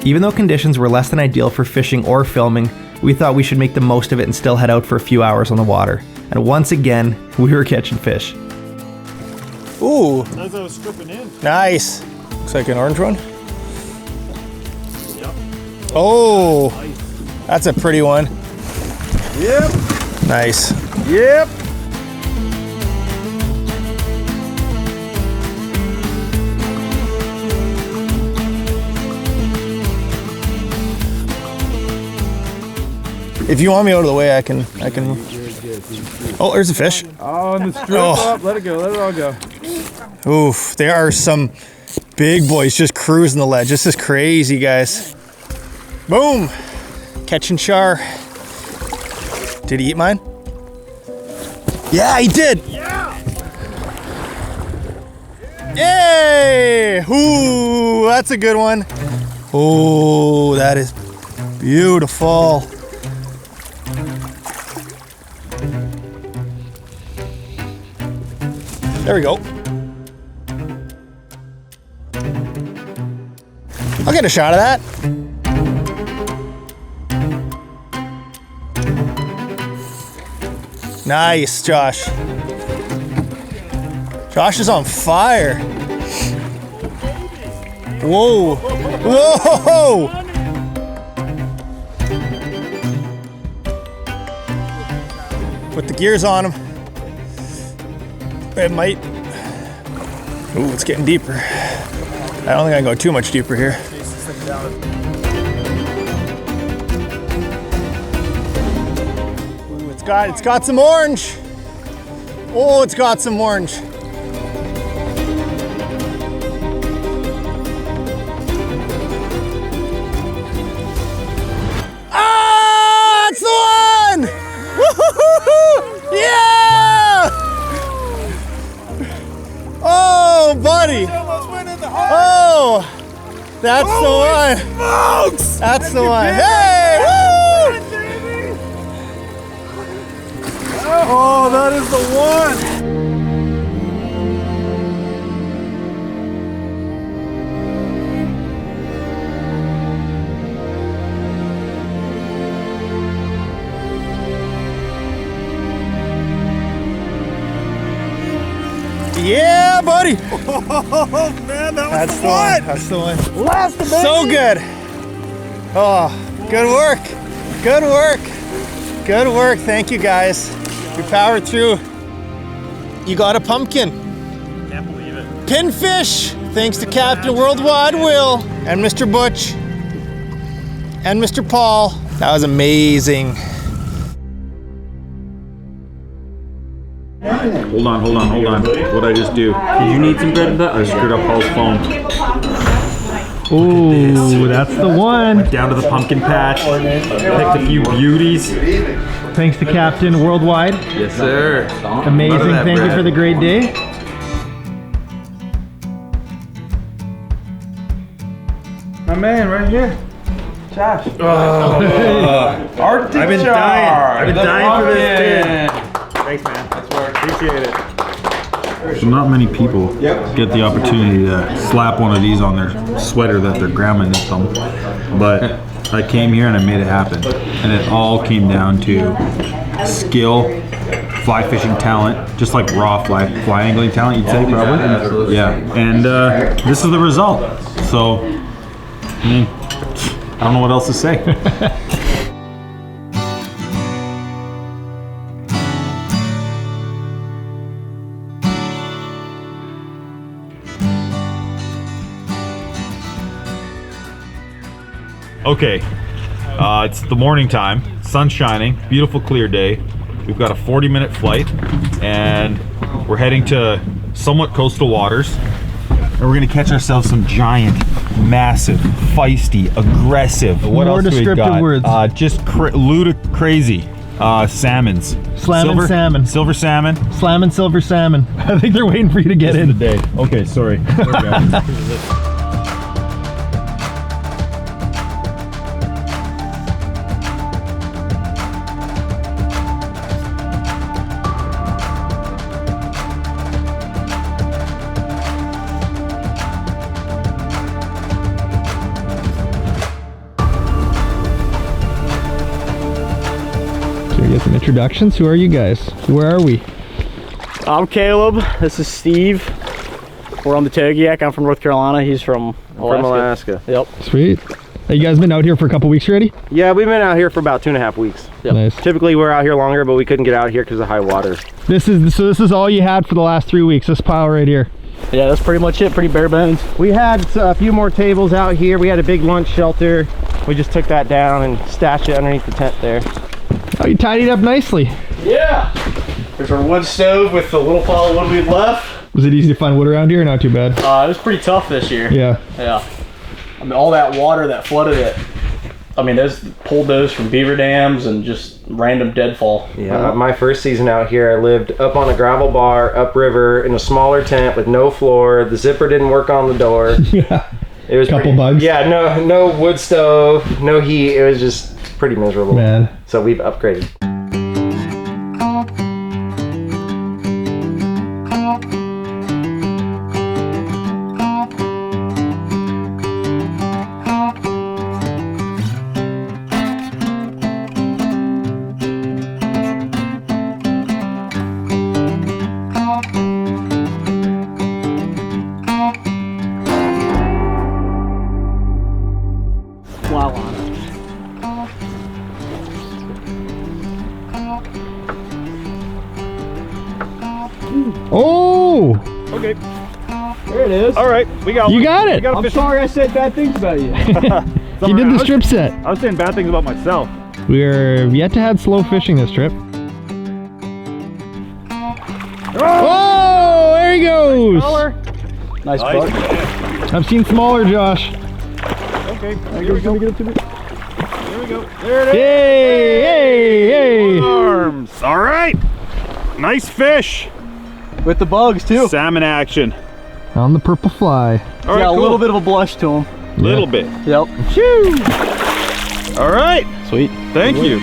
Even though conditions were less than ideal for fishing or filming, we thought we should make the most of it and still head out for a few hours on the water. And once again, we were catching fish. Ooh. As I was stripping in. Nice. Looks like an orange one. Yep. Oh, that's a pretty one. Yep. Nice. Yep. If you want me out of the way, I can. Oh, there's a fish. Oh, and the strip up. Let it go. Let it all go. Oof, there are some big boys just cruising the ledge. This is crazy, guys. Boom! Catching char. Did he eat mine? Yeah, he did! Yeah! Yay! Ooh, that's a good one. Oh, that is beautiful. There we go. I'll get a shot of that. Nice, Josh. Josh is on fire. Whoa. Whoa! Put the gears on them. It might. Ooh, it's getting deeper. I don't think I can go too much deeper here. Ooh, it's got some orange. Oh, it's got some orange. Ah, it's the one! Woo-hoo-hoo-hoo! Yeah! Oh, buddy! Oh, that's the one. Smokes! That's the one. Hey! Woo! Oh, that is the one. Yeah, buddy. Oh man, That's the one. That's the one. Last baby. So good. Oh, good work. Good work. Good work. Thank you, guys. We powered through. You got a pumpkin. Can't believe it. Pinfish. Thanks to Captain Worldwide Will and Mr. Butch and Mr. Paul. That was amazing. Hold on. What'd I just do? Did you need some bread and butter? I screwed up Paul's phone. Ooh, that's the one. Went down to the pumpkin patch, picked a few beauties. Thanks to Captain Worldwide. Yes, sir. Amazing. Thank you for the great day. My man, right here. Josh. Arctic I've been Char. dying. I've been dying for this. Thanks, man. That's where I appreciate it. So not many people get the opportunity to slap one of these on their sweater that their grandma knit them. But I came here and I made it happen. And it all came down to skill, fly fishing talent, just like raw fly angling talent, you'd say, probably. Absolutely. Yeah. And this is the result. So, I mean, I don't know what else to say. Okay, it's the morning time, sun's shining, beautiful clear day. We've got a 40-minute flight and we're heading to somewhat coastal waters. And we're gonna catch ourselves some giant, massive, feisty, aggressive, what More else do we descriptive got? words. Just crazy salmons. Slammin' salmon. Silver salmon. Slammin' silver salmon. I think they're waiting for you to get in. The day. Okay, sorry. Get some introductions. Who are you guys? Where are we? I'm Caleb. This is Steve. We're on the Togiak. I'm from North Carolina. He's from Alaska. Yep. Sweet. Have you guys been out here for a couple weeks already? Yeah, we've been out here for about 2.5 weeks. Yep. Nice. Typically we're out here longer, but we couldn't get out here because of high water. This is all you had for the last 3 weeks. This pile right here. Yeah, that's pretty much it. Pretty bare bones. We had a few more tables out here. We had a big lunch shelter. We just took that down and stashed it underneath the tent there. Oh, you tidied up nicely. Yeah. There's our wood stove with the little pile of wood we've left. Was it easy to find wood around here or not too bad? It was pretty tough this year. Yeah. Yeah. I mean, all that water that flooded it. I mean, those pulled those from beaver dams and just random deadfall. Yeah, my first season out here, I lived up on a gravel bar, upriver, in a smaller tent with no floor. The zipper didn't work on the door. Yeah. It was couple bugs. Yeah, no wood stove, no heat. It was just pretty miserable. Man. So we've upgraded. Oh! Okay. There it is. All right, we got one. You got it! I'm sorry I said bad things about you. You did the strip set. I was saying bad things about myself. We're yet to have slow fishing this trip. Oh! There he goes! Nice bug. I've seen smaller, Josh. Okay, here we go. There we go. There it is. Yay! Hey! Hey! Arms. All right. Nice fish. With the bugs too. Salmon action. On the purple fly. All right, yeah, a cool. little bit of a blush to him. Little bit. Yep. Shoo. All right. Sweet. Thank you.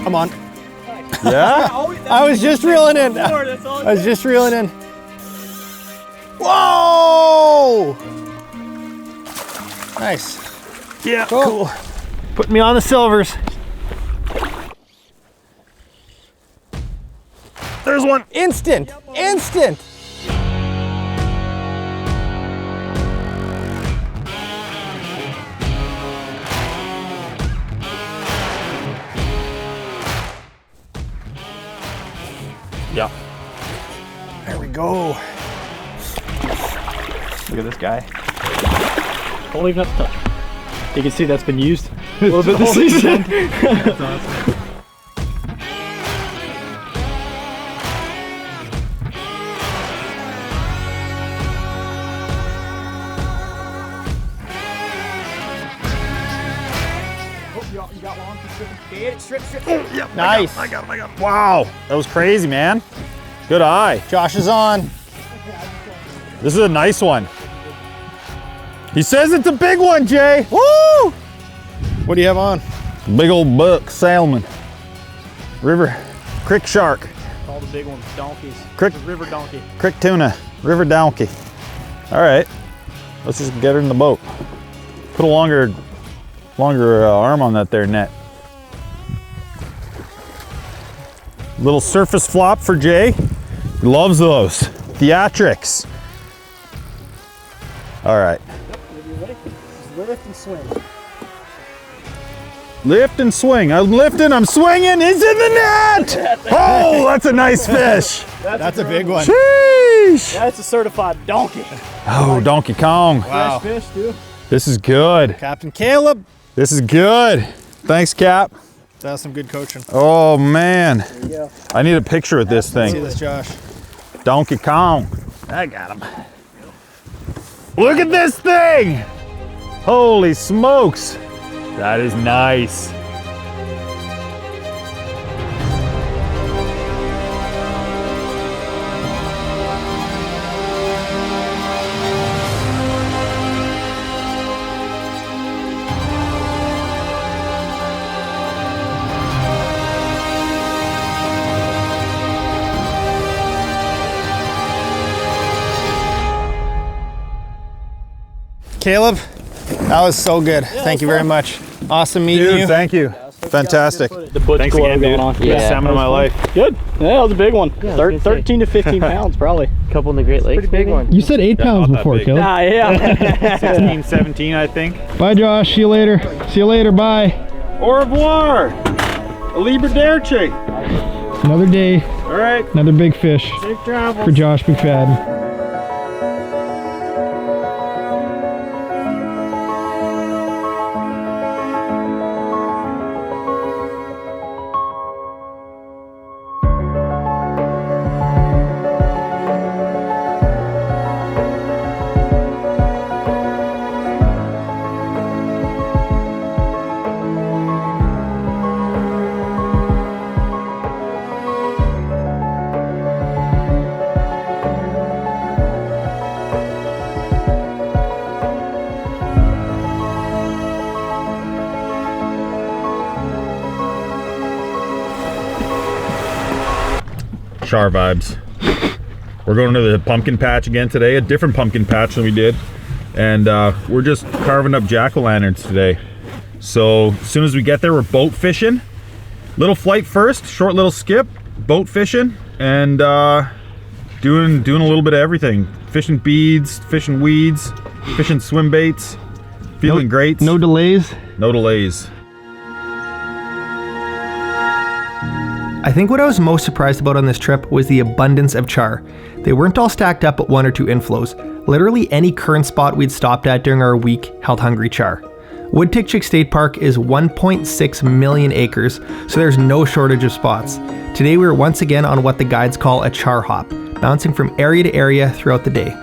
Come on. Yeah? I was just reeling in. I was just reeling in. Whoa! Nice. Yeah, Cool. Put me on the silvers. There's one. Instant. Instant. Yeah. There we go. Look at this guy. Don't even have to touch. You can see that's been used a little bit this season. That's awesome. You got one on strip. Yep, Nice. I got him. Wow, that was crazy, man. Good eye. Josh is on. This is a nice one. He says it's a big one, Jay. Woo! What do you have on? Big old buck salmon. River, creek shark, All the big ones, donkeys. Crick. River donkey. creek tuna, river donkey. All right, let's just get her in the boat. Put a longer arm on that there net. Little surface flop for Jay. He loves those. Theatrics. All right. Lift and swing. Lift and swing. I'm lifting, I'm swinging. He's in the net. Oh, that's a nice fish. That's a big one. Sheesh. That's a certified donkey. Oh, Donkey Kong. Wow. Fresh fish too. This is good. Captain Caleb. This is good. Thanks, Cap. That was some good coaching. Oh, man. There you go. I need a picture with this See thing. this, Josh. Donkey Kong. I got him. Look at this thing. Holy smokes. That is nice. Caleb, that was so good. Thank you very much. Awesome meeting Dude, you. thank you. Fantastic. The butch Thanks glow again, going dude. on. Yeah. Salmon of my life. Good. Yeah, that was a big one. Yeah, I was gonna 13 to 15 pounds probably. Couple in the Great Lakes. Pretty big one. You said 8 pounds not that before, big. Caleb. Ah, yeah. 16, 17, I think. Bye, Josh. See you later. See you later. Bye. Au revoir. Arrivederci. Another day, All right. another big fish Safe travels. for Josh McFadden. Char vibes. We're going to the pumpkin patch again today, a different pumpkin patch than we did. And we're just carving up jack-o'-lanterns today. So as soon as we get there, we're boat fishing. Little flight first, short little skip, boat fishing, and doing a little bit of everything. Fishing beads, fishing weeds, fishing swim baits. Feeling great. No delays? No delays. I think what I was most surprised about on this trip was the abundance of char. They weren't all stacked up at 1 or 2 inflows. Literally any current spot we'd stopped at during our week held hungry char. Wood Tikchik State Park is 1.6 million acres, so there's no shortage of spots. Today we were once again on what the guides call a char hop, bouncing from area to area throughout the day.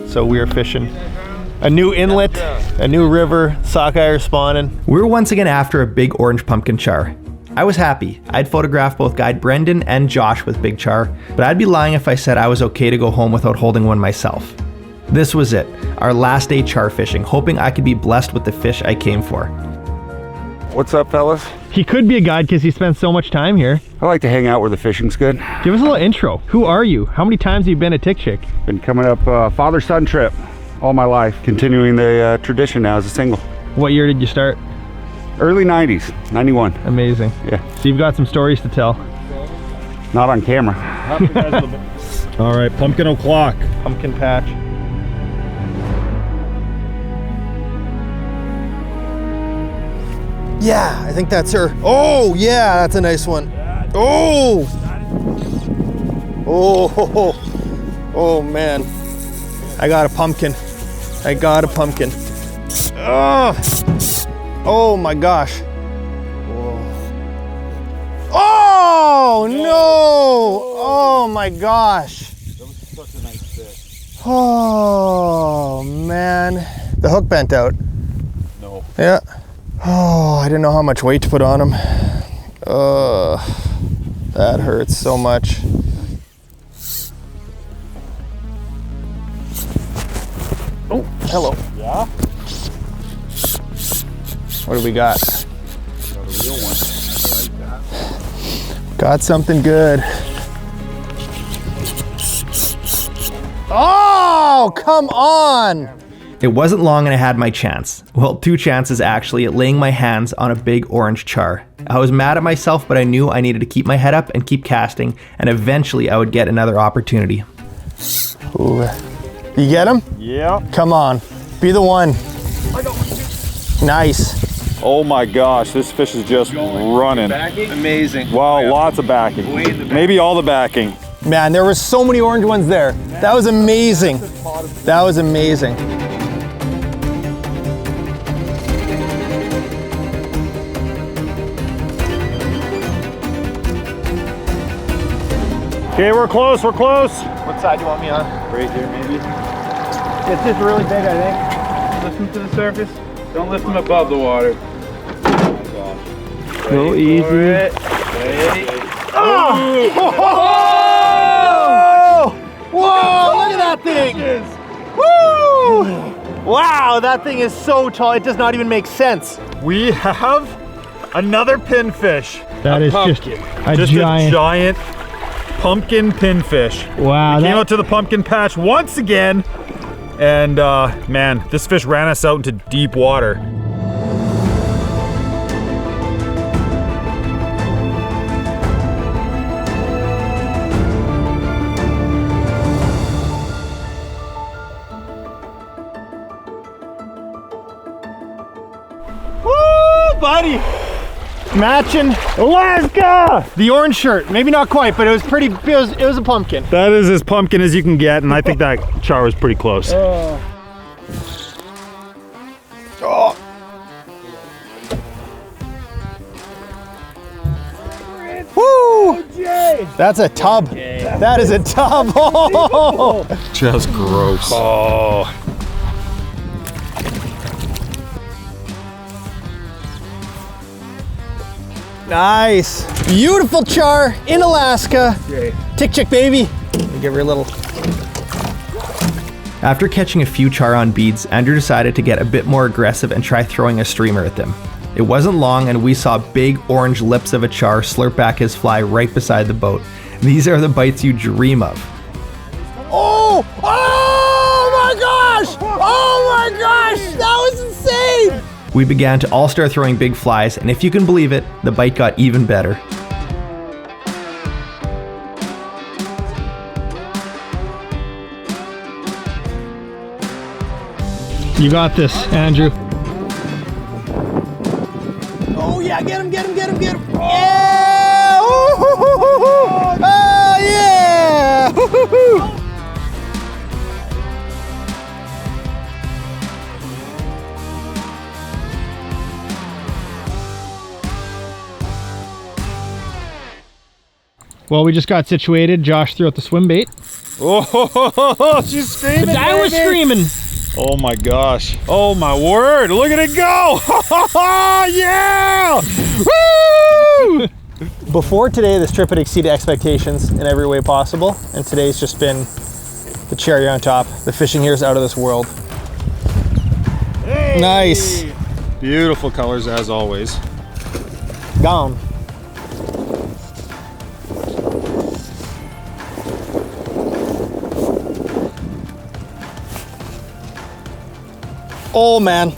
So we are fishing a new inlet, a new river, sockeye are spawning. We were once again after a big orange pumpkin char. I was happy. I'd photographed both guide Brendan and Josh with big char, but I'd be lying if I said I was okay to go home without holding one myself. This was it, our last day char fishing, hoping I could be blessed with the fish I came for. What's up, fellas? He could be a guide because he spends so much time here. I like to hang out where the fishing's good. Give us a little intro. Who are you? How many times have you been at Tikchik? Been coming up father-son trip all my life, continuing the tradition now as a single. What year did you start? Early 90s, 91. Amazing. Yeah. So you've got some stories to tell. Not on camera. All right, pumpkin o'clock. Pumpkin patch. Yeah, I think that's her. Oh, yeah, that's a nice one. Oh! Oh, man. I got a pumpkin. I got a pumpkin. Oh my gosh. Oh no! Oh my gosh. That was such a nice fish. Oh man. The hook bent out. No. Yeah. Oh, I didn't know how much weight to put on him. That hurts so much. Oh, hello. Yeah? What do we got? Got a real one. I like that. Got something good. Oh, come on! It wasn't long and I had my chance. Well, 2 chances actually at laying my hands on a big orange char. I was mad at myself, but I knew I needed to keep my head up and keep casting, and eventually I would get another opportunity. Ooh. You get him? Yeah. Come on, be the one. Nice. Oh my gosh, this fish is just running. Amazing. Wow, lots of backing. Maybe all the backing. Man, there were so many orange ones there. That was amazing. That was amazing. Okay, we're close, we're close. What side do you want me on? Right here, maybe. It's just really big, I think. Listen to the surface. Don't lift them above the water. Go easy. Oh! Whoa! Look at that thing! Woo! Wow, that thing is so tall, it does not even make sense. We have another pinfish. That is just a giant pumpkin pinfish. Wow. We came out to the pumpkin patch once again, and man, this fish ran us out into deep water. Woo, buddy! Matching Alaska! The orange shirt, maybe not quite, but it was pretty, it was a pumpkin. That is as pumpkin as you can get, and I think that char was pretty close. Oh. Woo! That's a tub. That is a tub. Oh. Just gross. Oh. Nice. Beautiful char in Alaska. Tikchik, baby. Let me give her a little. After catching a few char on beads, Andrew decided to get a bit more aggressive and try throwing a streamer at them. It wasn't long and we saw big orange lips of a char slurp back his fly right beside the boat. These are the bites you dream of. Oh! Oh my gosh! Oh my gosh! That was insane! We began to all start throwing big flies, and if you can believe it, the bite got even better. You got this, Andrew. Oh yeah, get him, get him, get him, get him. Yeah! Oh yeah! Well, we just got situated. Josh threw out the swim bait. Oh, she's screaming. The guy was baby. screaming. Oh my gosh. Oh my word. Look at it go. Yeah! Woo! Before today, this trip had exceeded expectations in every way possible, and today's just been the cherry on top. The fishing here is out of this world. Hey! Nice. Beautiful colors as always. Gone. Oh man.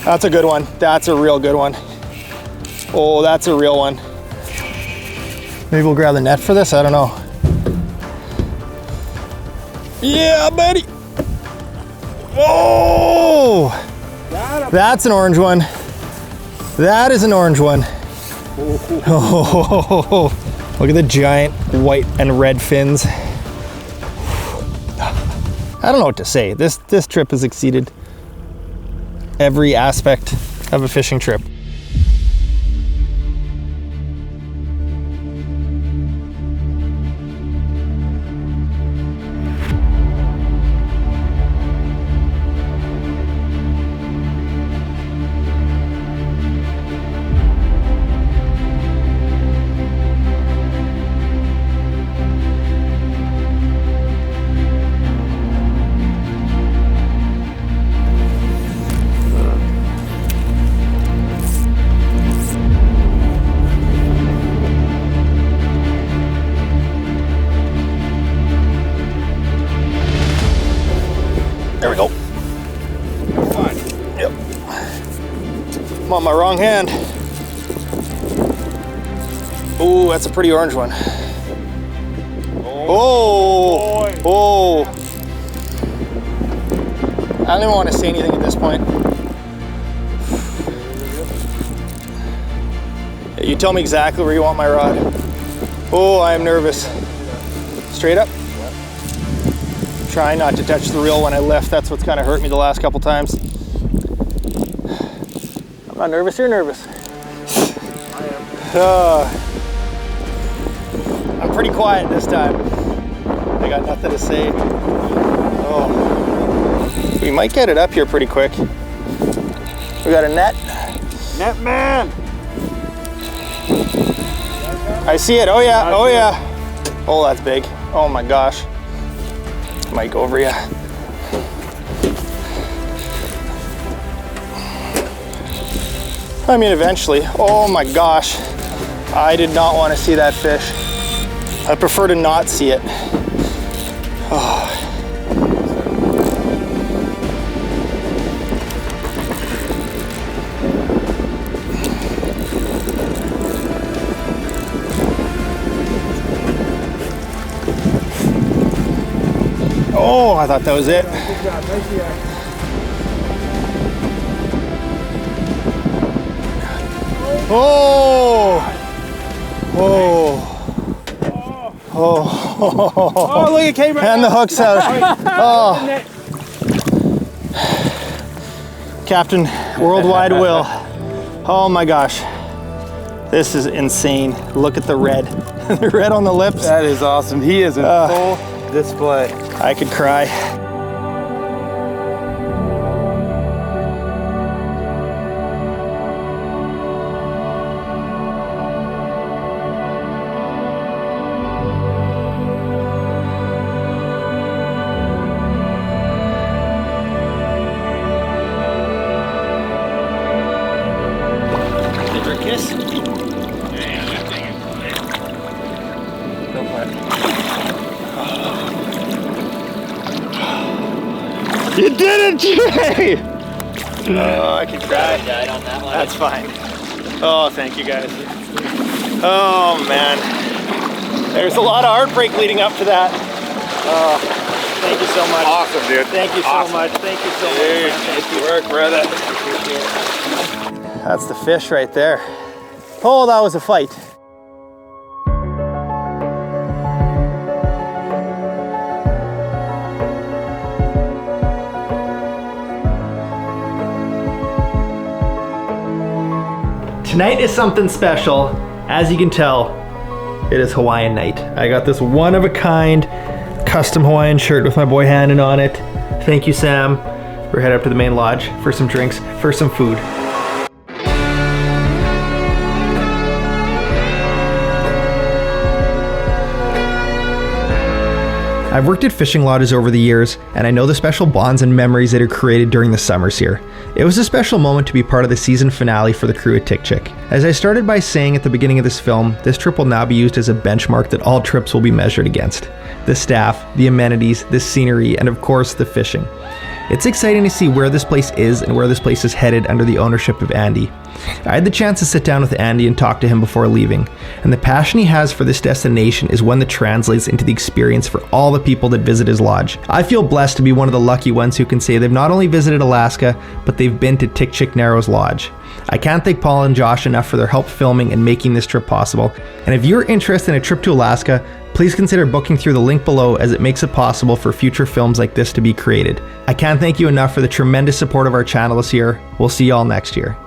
That's a good one. That's a real good one. Oh, that's a real one. Maybe we'll grab the net for this, I don't know. Yeah, buddy. Oh! That's an orange one. That is an orange one. Oh, look at the giant white and red fins. I don't know what to say. This trip has exceeded every aspect of a fishing trip. There we go. Yep. I'm on my wrong hand. Oh, that's a pretty orange one. Oh, oh. I don't even want to say anything at this point. You tell me exactly where you want my rod. Oh, I am nervous. Straight up. Try not to touch the reel when I lift. That's what's kind of hurt me the last couple times. I'm not nervous, you're nervous. I am. I'm pretty quiet this time. I got nothing to say. Oh. We might get it up here pretty quick. We got a net. Net man! I see it, oh yeah, oh yeah. Oh, that's big. Oh my gosh. Might go over you. I mean, eventually. Oh my gosh. I did not want to see that fish. I prefer to not see it. Oh. Oh, I thought that was it. Oh! Oh! Oh! Oh, look, it came right And the hook's out. Oh! Captain Worldwide Will. Oh my gosh. This is insane. Look at the red. The red on the lips. That is awesome. He is in full display. I could cry. Jay! Oh, I can cry. That's fine. Oh, thank you guys. Oh, man. There's a lot of heartbreak leading up to that. Oh, thank you so much. Awesome, dude. Thank you so much. Thank you so much. Thank you. Work, brother. That's the fish right there. Oh, that was a fight. Tonight is something special. As you can tell, it is Hawaiian night. I got this one-of-a-kind custom Hawaiian shirt with my boy Hannon on it. Thank you, Sam. We're headed up to the main lodge for some drinks, for some food. I've worked at fishing lodges over the years, and I know the special bonds and memories that are created during the summers here. It was a special moment to be part of the season finale for the crew at Tikchik. As I started by saying at the beginning of this film, this trip will now be used as a benchmark that all trips will be measured against. The staff, the amenities, the scenery, and of course the fishing. It's exciting to see where this place is and where this place is headed under the ownership of Andy. I had the chance to sit down with Andy and talk to him before leaving, and the passion he has for this destination is one that translates into the experience for all the people that visit his lodge. I feel blessed to be one of the lucky ones who can say they've not only visited Alaska, but they've been to Tikchik Narrows Lodge. I can't thank Paul and Josh enough for their help filming and making this trip possible, and if you're interested in a trip to Alaska, please consider booking through the link below, as it makes it possible for future films like this to be created. I can't thank you enough for the tremendous support of our channel this year. We'll see you all next year.